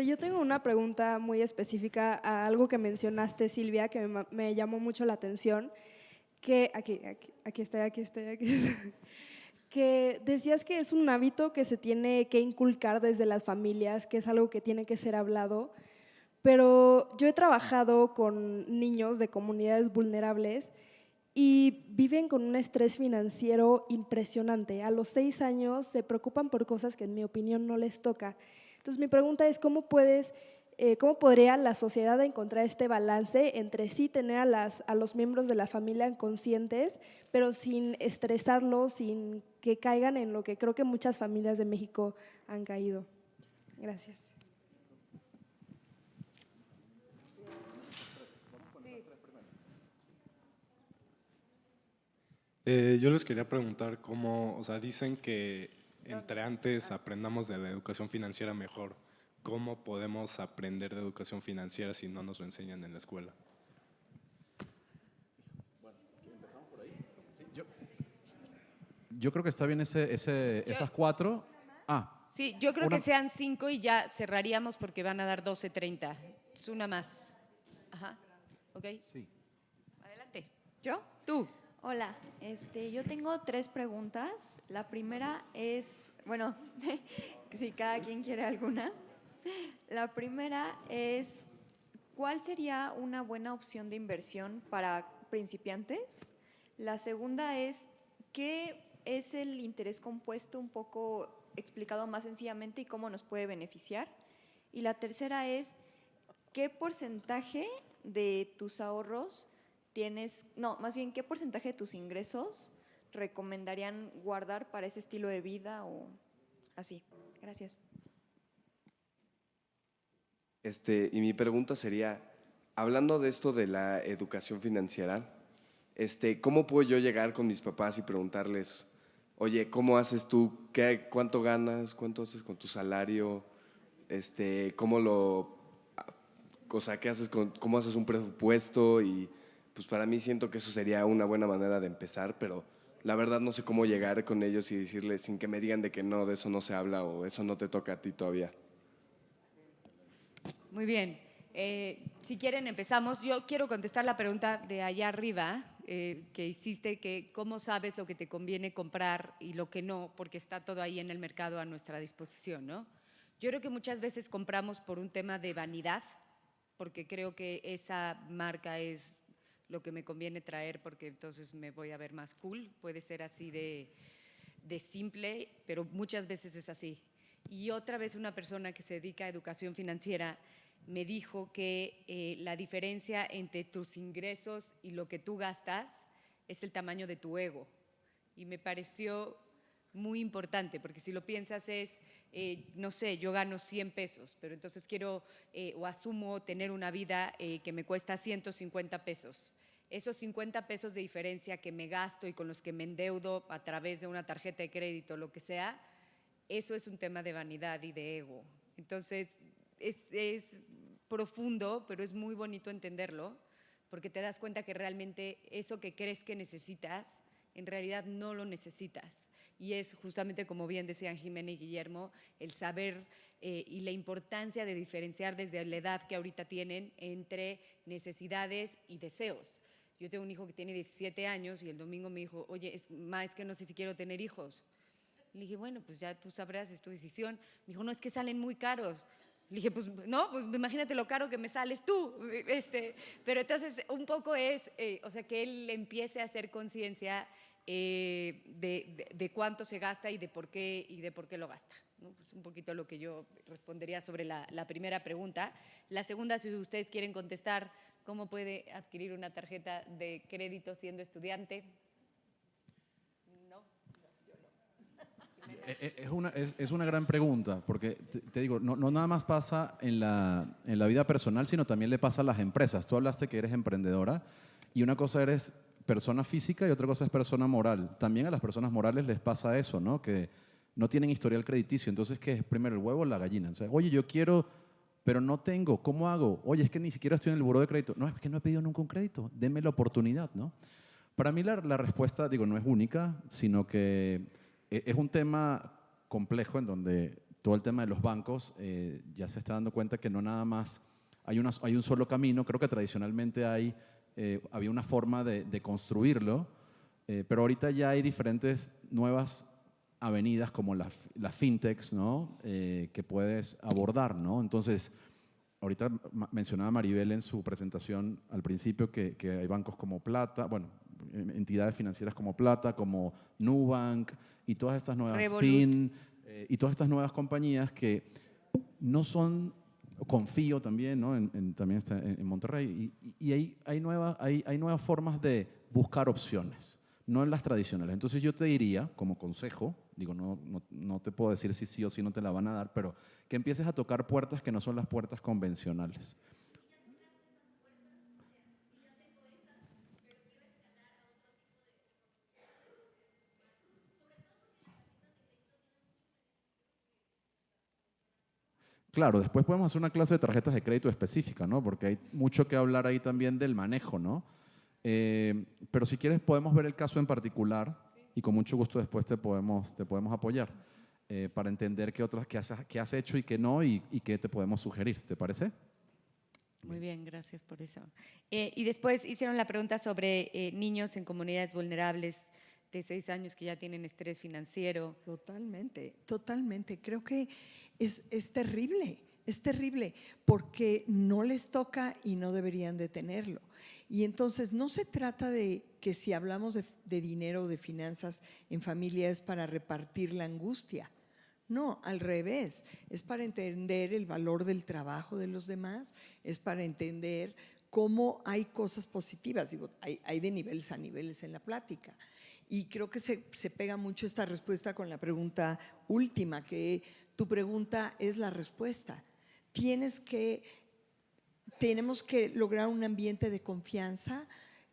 Yo tengo una pregunta muy específica a algo que mencionaste, Silvia, que me llamó mucho la atención, que aquí estoy. Que decías que es un hábito que se tiene que inculcar desde las familias, que es algo que tiene que ser hablado, pero yo he trabajado con niños de comunidades vulnerables y viven con un estrés financiero impresionante. A los 6 años se preocupan por cosas que en mi opinión no les toca. Entonces mi pregunta es, ¿cómo podría la sociedad encontrar este balance entre sí tener a los miembros de la familia conscientes, pero sin estresarlos, sin que caigan en lo que creo que muchas familias de México han caído? Gracias. Yo les quería preguntar cómo, o sea, dicen que entre antes aprendamos de la educación financiera mejor. ¿Cómo podemos aprender de educación financiera si no nos lo enseñan en la escuela? Bueno, ¿empezamos por ahí? Sí, yo creo que está bien esas 4. Sí, yo creo una- que sean 5 y ya cerraríamos porque van a dar 12:30. Es una más. Ajá. ¿Ok? Sí. Adelante. ¿Yo? Tú. Hola, yo tengo 3 preguntas. La primera es, bueno, si cada quien quiere alguna. La primera es, ¿cuál sería una buena opción de inversión para principiantes? La segunda es, ¿qué es el interés compuesto, un poco explicado más sencillamente, y cómo nos puede beneficiar? Y la tercera es, ¿qué porcentaje de tus ahorros ¿qué porcentaje de tus ingresos recomendarían guardar para ese estilo de vida o así? Gracias. Y mi pregunta sería, hablando de esto de la educación financiera, ¿cómo puedo yo llegar con mis papás y preguntarles, oye, ¿cómo haces tú? ¿Cuánto ganas? ¿Cuánto haces con tu salario? ¿Qué haces cómo haces un presupuesto? Y pues para mí siento que eso sería una buena manera de empezar, pero la verdad no sé cómo llegar con ellos y decirles sin que me digan de que no, de eso no se habla o eso no te toca a ti todavía. Muy bien. Si quieren, empezamos. Yo quiero contestar la pregunta de allá arriba que hiciste, que cómo sabes lo que te conviene comprar y lo que no, porque está todo ahí en el mercado a nuestra disposición, ¿no? Yo creo que muchas veces compramos por un tema de vanidad, porque creo que esa marca es lo que me conviene traer porque entonces me voy a ver más cool. Puede ser así de simple, pero muchas veces es así. Y otra vez una persona que se dedica a educación financiera me dijo que la diferencia entre tus ingresos y lo que tú gastas es el tamaño de tu ego. Y me pareció muy importante, porque si lo piensas es, no sé, yo gano 100 pesos, pero entonces quiero o asumo tener una vida que me cuesta 150 pesos. Esos 50 pesos de diferencia que me gasto y con los que me endeudo a través de una tarjeta de crédito, lo que sea, eso es un tema de vanidad y de ego. Entonces, es profundo, pero es muy bonito entenderlo, porque te das cuenta que realmente eso que crees que necesitas, en realidad no lo necesitas. Y es justamente, como bien decían Jimena y Guillermo, el saber y la importancia de diferenciar desde la edad que ahorita tienen entre necesidades y deseos. Yo tengo un hijo que tiene 17 años y el domingo me dijo, oye, es que no sé si quiero tener hijos. Le dije, bueno, pues ya tú sabrás, es tu decisión. Me dijo, no, es que salen muy caros. Le dije, pues no, pues imagínate lo caro que me sales tú. Pero entonces un poco es, o sea, que él empiece a hacer conciencia de cuánto se gasta y de por qué lo gasta, ¿no? Pues un poquito lo que yo respondería sobre la primera pregunta. La segunda, si ustedes quieren contestar, ¿cómo puede adquirir una tarjeta de crédito siendo estudiante? Es una gran pregunta, porque te digo, no nada más pasa en la vida personal, sino también le pasa a las empresas. Tú hablaste que eres emprendedora y una cosa eres persona física y otra cosa es persona moral. También a las personas morales les pasa eso, ¿no? Que no tienen historial crediticio. Entonces, ¿qué es primero, el huevo o la gallina? O sea, oye, yo quiero, pero no tengo, ¿cómo hago? Oye, es que ni siquiera estoy en el buró de crédito. No, es que no he pedido nunca un crédito. Denme la oportunidad, ¿no? Para mí la respuesta, digo, no es única, sino que es un tema complejo en donde todo el tema de los bancos ya se está dando cuenta que no nada más hay un solo camino. Creo que tradicionalmente había una forma de construirlo, pero ahorita ya hay diferentes nuevas avenidas como las fintechs, ¿no? Que puedes abordar, ¿no? Entonces, ahorita mencionaba Maribel en su presentación al principio que hay bancos como Plata, bueno, entidades financieras como Plata, como Nubank y todas estas nuevas Spin y todas estas nuevas compañías que no son, Confío también, ¿no? También está en Monterrey y hay nuevas formas de buscar opciones, no en las tradicionales. Entonces yo te diría, como consejo, digo, no te puedo decir si sí o si no te la van a dar, pero que empieces a tocar puertas que no son las puertas convencionales. Claro, después podemos hacer una clase de tarjetas de crédito específica, ¿no? Porque hay mucho que hablar ahí también del manejo, ¿no? Pero si quieres podemos ver el caso en particular y con mucho gusto después te podemos apoyar para entender qué has hecho y qué no y qué te podemos sugerir. ¿Te parece? Muy bien, gracias por eso. Y después hicieron la pregunta sobre niños en comunidades vulnerables de 6 años que ya tienen estrés financiero. Totalmente, totalmente. Creo que es terrible porque no les toca y no deberían de tenerlo. Y entonces no se trata de que si hablamos de dinero o de finanzas en familia es para repartir la angustia. No, al revés, es para entender el valor del trabajo de los demás, es para entender cómo hay cosas positivas. Digo, hay de niveles a niveles en la plática. Y creo que se pega mucho esta respuesta con la pregunta última, que tu pregunta es la respuesta. Tenemos que lograr un ambiente de confianza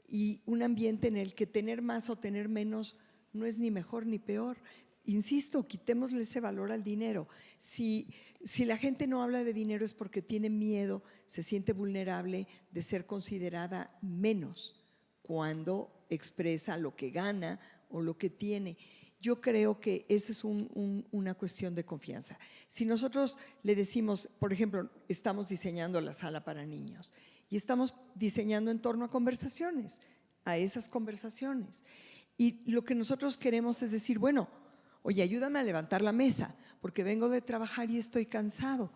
y un ambiente en el que tener más o tener menos no es ni mejor ni peor. Insisto, quitémosle ese valor al dinero. Si la gente no habla de dinero es porque tiene miedo, se siente vulnerable de ser considerada menos cuando expresa lo que gana o lo que tiene. Yo creo que eso es una cuestión de confianza. Si nosotros le decimos, por ejemplo, estamos diseñando la sala para niños y estamos diseñando en torno a conversaciones, a esas conversaciones. Y lo que nosotros queremos es decir, bueno, oye, ayúdame a levantar la mesa porque vengo de trabajar y estoy cansado.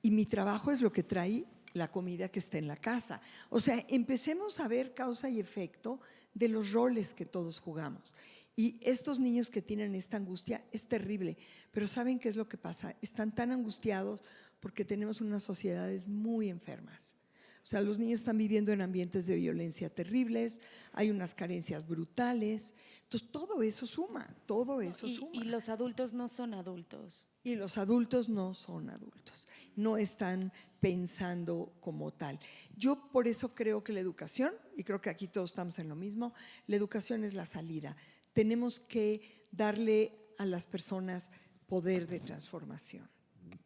Y mi trabajo es lo que trae la comida que está en la casa. O sea, empecemos a ver causa y efecto de los roles que todos jugamos. Y estos niños que tienen esta angustia es terrible, pero ¿saben qué es lo que pasa? Están tan angustiados porque tenemos unas sociedades muy enfermas. O sea, los niños están viviendo en ambientes de violencia terribles, hay unas carencias brutales. Entonces, todo eso suma, todo eso suma. Y los adultos no son adultos. Y los adultos no son adultos, no están pensando como tal. Yo por eso creo que la educación, y creo que aquí todos estamos en lo mismo, la educación es la salida. Tenemos que darle a las personas poder de transformación.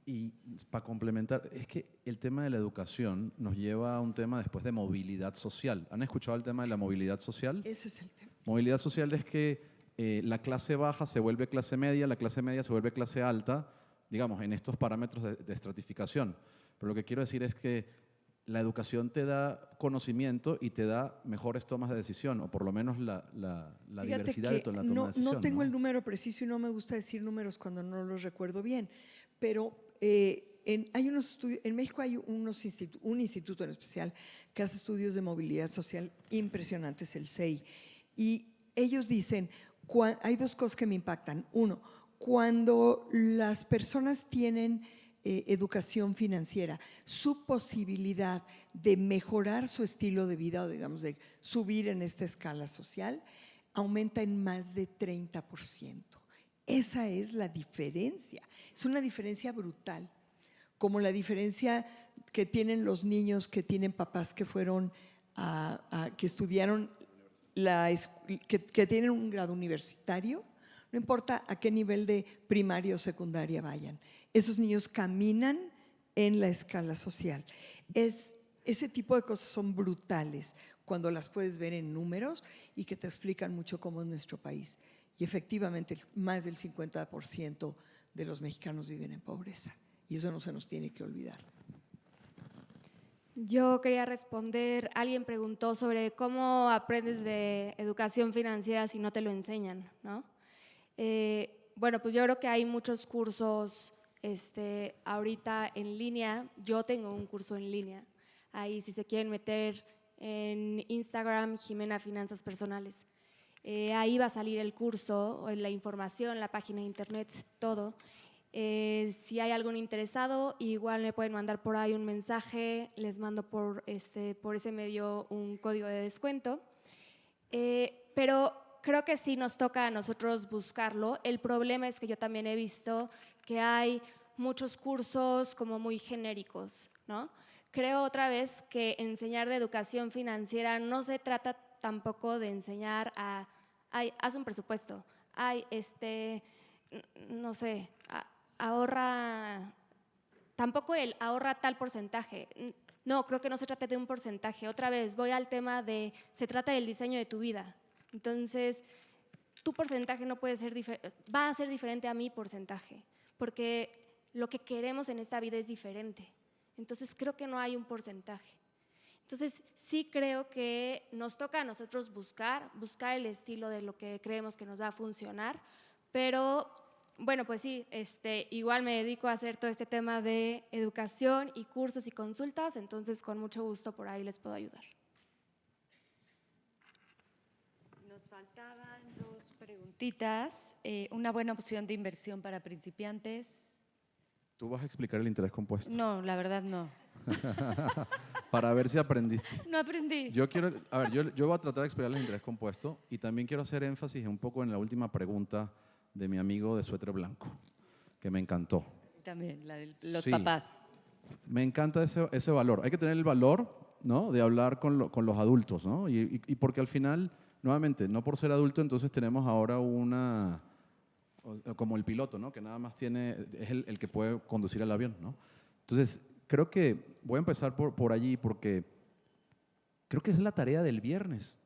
Y para complementar, es que el tema de la educación nos lleva a un tema después de movilidad social. ¿Han escuchado el tema de la movilidad social? Ese es el tema. Movilidad social es que la clase baja se vuelve clase media, la clase media se vuelve clase alta, digamos, en estos parámetros de estratificación. Pero lo que quiero decir es que la educación te da conocimiento y te da mejores tomas de decisión, o por lo menos la diversidad de la toma de decisión. No tengo el número preciso y no me gusta decir números cuando no los recuerdo bien, pero hay unos estudios, en México hay un instituto en especial que hace estudios de movilidad social impresionantes, el CEI, y ellos dicen, hay dos cosas que me impactan. Uno, cuando las personas tienen educación financiera, su posibilidad de mejorar su estilo de vida o digamos de subir en esta escala social aumenta en más de 30%. Esa es la diferencia, es una diferencia brutal, como la diferencia que tienen los niños que tienen papás que fueron que estudiaron, que tienen un grado universitario, no importa a qué nivel de primaria o secundaria vayan. Esos niños caminan en la escala social. Ese tipo de cosas son brutales cuando las puedes ver en números y que te explican mucho cómo es nuestro país. Y efectivamente, más del 50% de los mexicanos viven en pobreza. Y eso no se nos tiene que olvidar. Yo quería responder, alguien preguntó sobre cómo aprendes de educación financiera si no te lo enseñan, ¿no? Bueno, pues yo creo que hay muchos cursos ahorita en línea. Yo tengo un curso en línea. Ahí si se quieren meter en Instagram, Jimena Finanzas Personales. Ahí va a salir el curso, la información, la página de internet, todo. Si hay algún interesado, igual me pueden mandar por ahí un mensaje, les mando por ese medio un código de descuento. Pero creo que sí nos toca a nosotros buscarlo. El problema es que yo también he visto que hay muchos cursos como muy genéricos, ¿no? Creo otra vez que enseñar de educación financiera no se trata tampoco de enseñar haz un presupuesto, no sé, ahorra, tampoco el ahorra tal porcentaje. No, creo que no se trata de un porcentaje. Otra vez, voy al tema se trata del diseño de tu vida. Entonces, tu porcentaje no puede ser va a ser diferente a mi porcentaje, porque lo que queremos en esta vida es diferente. Entonces, creo que no hay un porcentaje. Entonces, sí creo que nos toca a nosotros buscar el estilo de lo que creemos que nos va a funcionar, pero bueno, pues sí, igual me dedico a hacer todo este tema de educación y cursos y consultas, entonces con mucho gusto por ahí les puedo ayudar. Nos faltaban 2 preguntitas. Una buena opción de inversión para principiantes. ¿Tú vas a explicar el interés compuesto? No, la verdad no. Para ver si aprendiste. No aprendí. Yo voy a tratar de explicar el interés compuesto y también quiero hacer énfasis un poco en la última pregunta de mi amigo de suéter blanco, que me encantó. También, la de los Sí, papás. Me encanta ese valor. Hay que tener el valor, ¿no?, de hablar con los adultos, ¿no? Y porque al final, nuevamente, no por ser adulto, entonces tenemos ahora como el piloto, ¿no?, que nada más es el que puede conducir el avión, ¿no? Entonces, creo que voy a empezar por allí porque creo que es la tarea del viernes,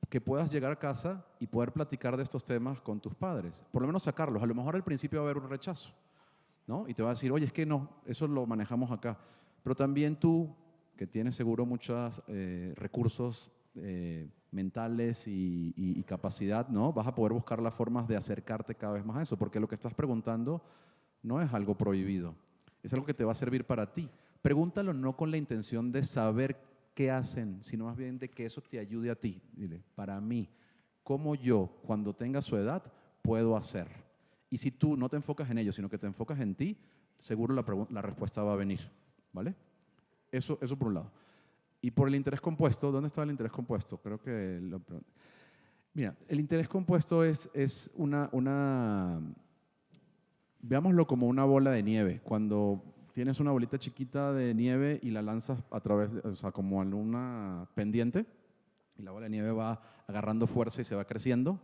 que puedas llegar a casa y poder platicar de estos temas con tus padres, por lo menos sacarlos. A lo mejor al principio va a haber un rechazo, ¿no? Y te va a decir, oye, es que no, eso lo manejamos acá. Pero también tú, que tienes seguro muchos recursos mentales y capacidad, ¿no?, vas a poder buscar las formas de acercarte cada vez más a eso, porque lo que estás preguntando no es algo prohibido, es algo que te va a servir para ti. Pregúntalo no con la intención de saber qué hacen, sino más bien de que eso te ayude a ti. Dile, para mí, ¿cómo yo, cuando tenga su edad, puedo hacer? Y si tú no te enfocas en ello, sino que te enfocas en ti, seguro la respuesta va a venir, ¿vale? Eso por un lado. Y por el interés compuesto, ¿dónde estaba el interés compuesto? Creo que mira, el interés compuesto es veámoslo como una bola de nieve. Cuando tienes una bolita chiquita de nieve y la lanzas a través, como en una pendiente, y la bola de nieve va agarrando fuerza y se va creciendo.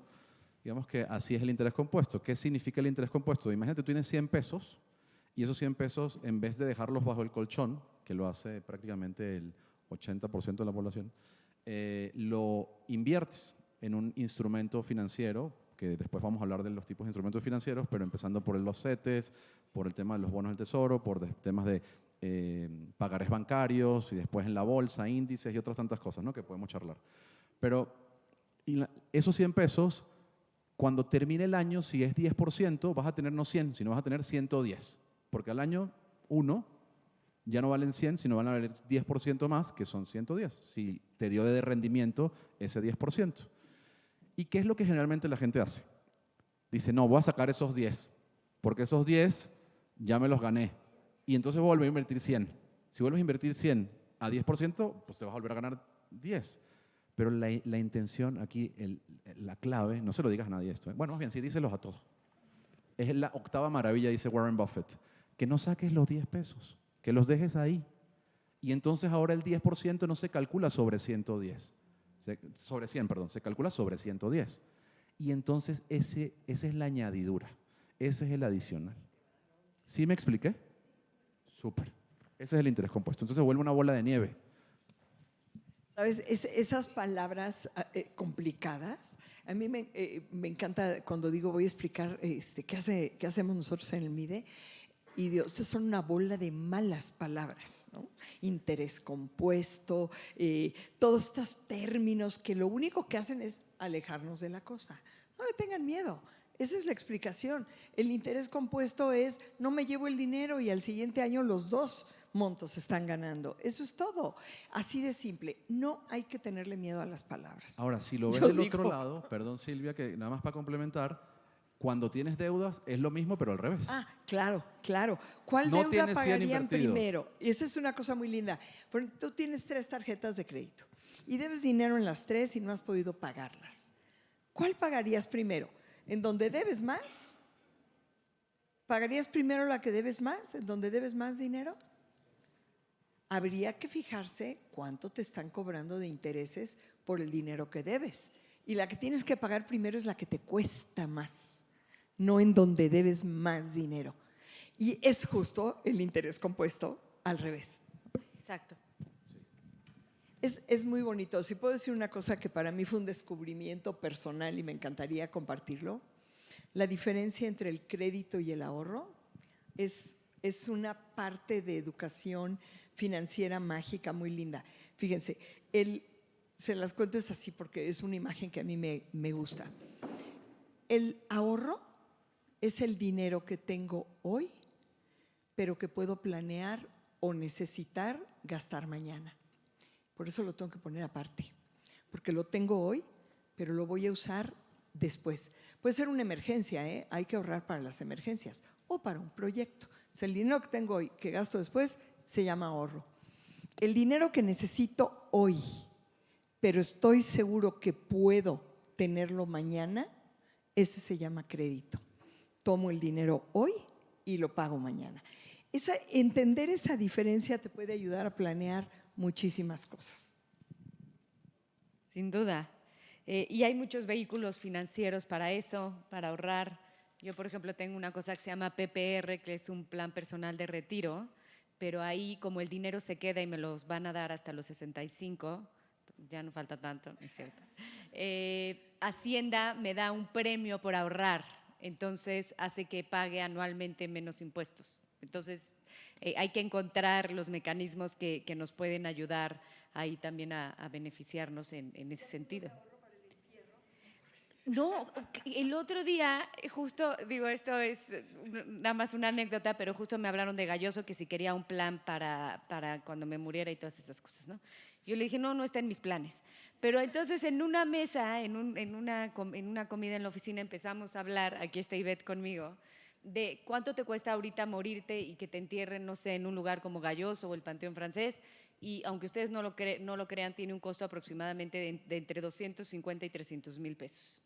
Digamos que así es el interés compuesto. ¿Qué significa el interés compuesto? Imagínate, tú tienes 100 pesos y esos 100 pesos, en vez de dejarlos bajo el colchón, que lo hace prácticamente el 80% de la población, lo inviertes en un instrumento financiero, que después vamos a hablar de los tipos de instrumentos financieros, pero empezando por los CETES, por el tema de los bonos del tesoro, por temas de pagares bancarios y después en la bolsa, índices y otras tantas cosas, ¿no?, que podemos charlar. Pero esos 100 pesos, cuando termine el año, si es 10%, vas a tener no 100, sino vas a tener 110, porque al año 1 Ya no valen 100, sino van a valer 10% más, que son 110, si te dio de rendimiento ese 10%. ¿Y qué es lo que generalmente la gente hace? Dice, no, voy a sacar esos 10, porque esos 10 ya me los gané. Y entonces voy a volver a invertir 100. Si vuelves a invertir 100 a 10%, pues te vas a volver a ganar 10. Pero la intención aquí, la clave, no se lo digas a nadie esto. Bueno, más bien, sí, díselos a todos. Es la octava maravilla, dice Warren Buffett, que no saques los 10 pesos, que los dejes ahí. Y entonces ahora el 10% no se calcula sobre 110. Sobre 100, perdón, se calcula sobre 110. Y entonces esa es la añadidura, ese es el adicional. ¿Sí me expliqué? Súper. Ese es el interés compuesto. Entonces vuelve una bola de nieve. ¿Sabes? Esas palabras complicadas, a mí me encanta cuando digo voy a explicar qué hacemos nosotros en el MIDE. Y Dios, estas son una bola de malas palabras, ¿no? Interés compuesto, todos estos términos que lo único que hacen es alejarnos de la cosa. No le tengan miedo, esa es la explicación. El interés compuesto es, no me llevo el dinero y al siguiente año los dos montos están ganando. Eso es todo, así de simple. No hay que tenerle miedo a las palabras. Ahora, si lo ves del otro lado, perdón Silvia, que nada más para complementar, cuando tienes deudas es lo mismo, pero al revés. Ah, claro, claro. ¿Cuál No deuda tienes 100 pagarían invertidos. primero? Y esa es una cosa muy linda. Tú tienes 3 tarjetas de crédito y debes dinero en las 3 y no has podido pagarlas. ¿Cuál pagarías primero? ¿En donde debes más? ¿Pagarías primero la que debes más? ¿En donde debes más dinero? Habría que fijarse cuánto te están cobrando de intereses por el dinero que debes. Y la que tienes que pagar primero es la que te cuesta más, no en donde debes más dinero. Y es justo el interés compuesto al revés. Exacto. Es muy bonito. Si puedo decir una cosa que para mí fue un descubrimiento personal y me encantaría compartirlo, la diferencia entre el crédito y el ahorro es una parte de educación financiera mágica muy linda. Fíjense, se las cuento es así porque es una imagen que a mí me gusta. El ahorro es el dinero que tengo hoy, pero que puedo planear o necesitar gastar mañana. Por eso lo tengo que poner aparte, porque lo tengo hoy, pero lo voy a usar después. Puede ser una emergencia, hay que ahorrar para las emergencias o para un proyecto. O sea, el dinero que tengo hoy, que gasto después, se llama ahorro. El dinero que necesito hoy, pero estoy seguro que puedo tenerlo mañana, ese se llama crédito. Tomo el dinero hoy y lo pago mañana. Entender esa diferencia te puede ayudar a planear muchísimas cosas. Sin duda. Y hay muchos vehículos financieros para eso, para ahorrar. Yo, por ejemplo, tengo una cosa que se llama PPR, que es un plan personal de retiro, pero ahí como el dinero se queda y me los van a dar hasta los 65, ya no falta tanto, ¿no es cierto? Hacienda me da un premio por ahorrar, entonces hace que pague anualmente menos impuestos. Entonces hay que encontrar los mecanismos que nos pueden ayudar ahí también a beneficiarnos en ese sentido. No, el otro día, justo, digo, esto es nada más una anécdota, pero justo me hablaron de Galloso que si quería un plan para cuando me muriera y todas esas cosas, ¿no? Yo le dije, no está en mis planes. Pero entonces en una mesa, en una comida en la oficina empezamos a hablar, aquí está Ivette conmigo, de cuánto te cuesta ahorita morirte y que te entierren, no sé, en un lugar como Galloso o el Panteón Francés. Y aunque ustedes no lo crean, tiene un costo aproximadamente de entre 250 y 300 mil pesos.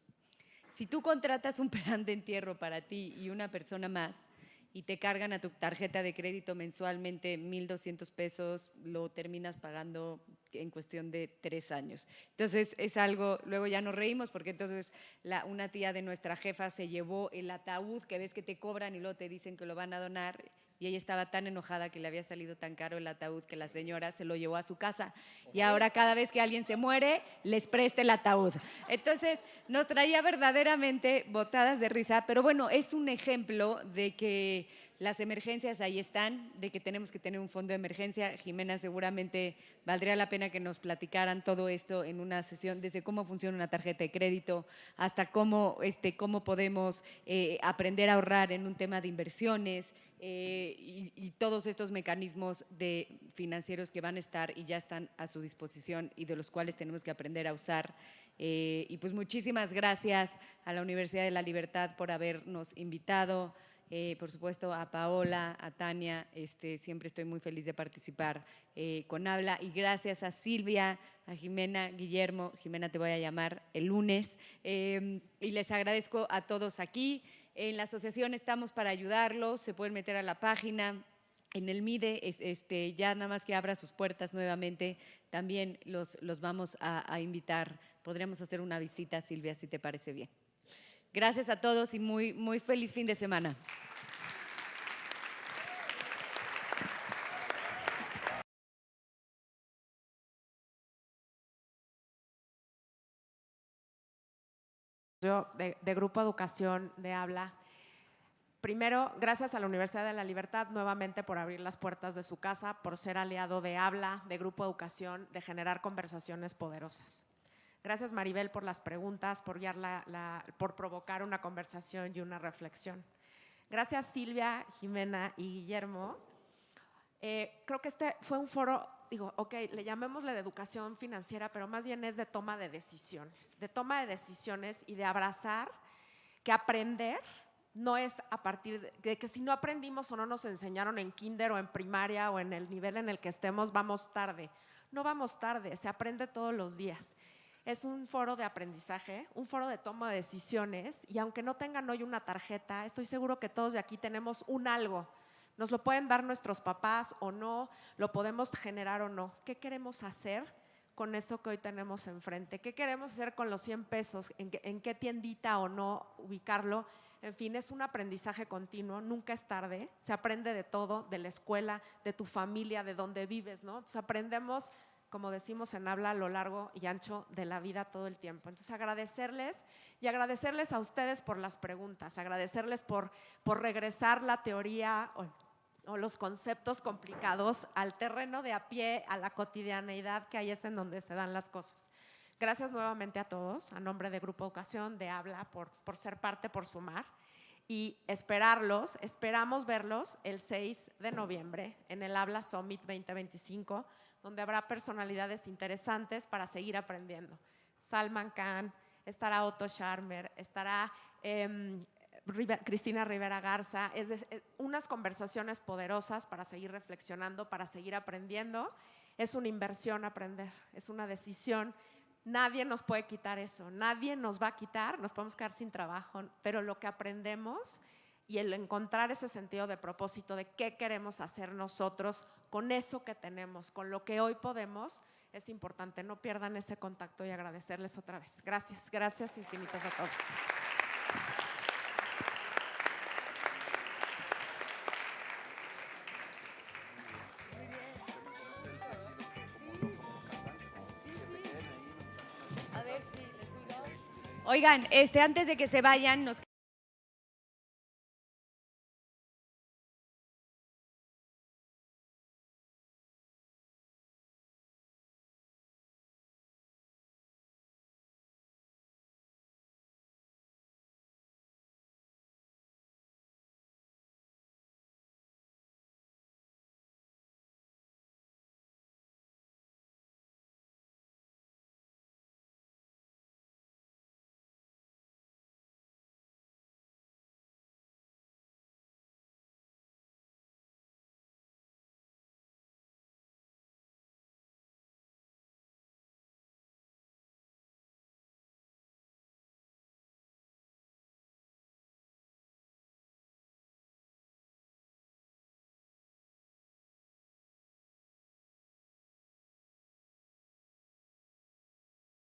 Si tú contratas un plan de entierro para ti y una persona más y te cargan a tu tarjeta de crédito mensualmente 1,200 pesos, lo terminas pagando en cuestión de 3 años. Entonces es algo, luego ya nos reímos porque entonces una tía de nuestra jefa se llevó el ataúd que ves que te cobran y luego te dicen que lo van a donar. Y ella estaba tan enojada que le había salido tan caro el ataúd que la señora se lo llevó a su casa. Y ahora cada vez que alguien se muere, les presta el ataúd. Entonces nos traía verdaderamente botadas de risa. Pero bueno, es un ejemplo de que Las emergencias ahí están, de que tenemos que tener un fondo de emergencia. Jimena, seguramente valdría la pena que nos platicaran todo esto en una sesión, desde cómo funciona una tarjeta de crédito hasta cómo podemos aprender a ahorrar en un tema de inversiones y todos estos mecanismos financieros que van a estar y ya están a su disposición y de los cuales tenemos que aprender a usar. Y pues muchísimas gracias a la Universidad de la Libertad por habernos invitado. Por supuesto a Paola, a Tania, siempre estoy muy feliz de participar con Habla, y gracias a Silvia, a Jimena, Guillermo. Jimena, te voy a llamar el lunes, y les agradezco a todos aquí. En la asociación estamos para ayudarlos, se pueden meter a la página. En el MIDE, ya nada más que abra sus puertas nuevamente, también los vamos a invitar. Podríamos hacer una visita, Silvia, si te parece bien. Gracias a todos y muy, muy feliz fin de semana. Yo, de Grupo Educación de Habla, primero, gracias a la Universidad de la Libertad nuevamente por abrir las puertas de su casa, por ser aliado de Habla, de Grupo Educación, de generar conversaciones poderosas. Gracias, Maribel, por las preguntas, por por provocar una conversación y una reflexión. Gracias, Silvia, Jimena y Guillermo. Creo que este fue un foro, le llamémosle de educación financiera, pero más bien es de toma de decisiones y de abrazar que aprender no es a partir de que si no aprendimos o no nos enseñaron en kinder o en primaria o en el nivel en el que estemos, vamos tarde. No vamos tarde, se aprende todos los días. Es un foro de aprendizaje, un foro de toma de decisiones, y aunque no tengan hoy una tarjeta, estoy seguro que todos de aquí tenemos un algo. Nos lo pueden dar nuestros papás o no, lo podemos generar o no. ¿Qué queremos hacer con eso que hoy tenemos enfrente? ¿Qué queremos hacer con los 100 pesos? ¿En qué tiendita o no ubicarlo? En fin, es un aprendizaje continuo, nunca es tarde. Se aprende de todo, de la escuela, de tu familia, de donde vives, ¿no? Entonces aprendemos, como decimos en Habla, a lo largo y ancho de la vida todo el tiempo. Entonces agradecerles a ustedes por las preguntas, agradecerles por regresar la teoría o los conceptos complicados al terreno de a pie, a la cotidianeidad, que ahí es en donde se dan las cosas. Gracias nuevamente a todos, a nombre de Grupo Educación, de Habla, por ser parte, por sumar, y esperamos verlos el 6 de noviembre en el Habla Summit 2025, donde habrá personalidades interesantes para seguir aprendiendo. Salman Khan, estará Otto Scharmer, estará Cristina Rivera Garza, unas conversaciones poderosas para seguir reflexionando, para seguir aprendiendo. Es una inversión aprender, es una decisión. Nadie nos puede quitar eso, nadie nos va a quitar, nos podemos quedar sin trabajo, pero lo que aprendemos y el encontrar ese sentido de propósito de qué queremos hacer nosotros con eso que tenemos, con lo que hoy podemos, es importante. No pierdan ese contacto y agradecerles otra vez. Gracias, gracias infinitas a todos. Oigan, antes de que se vayan, nos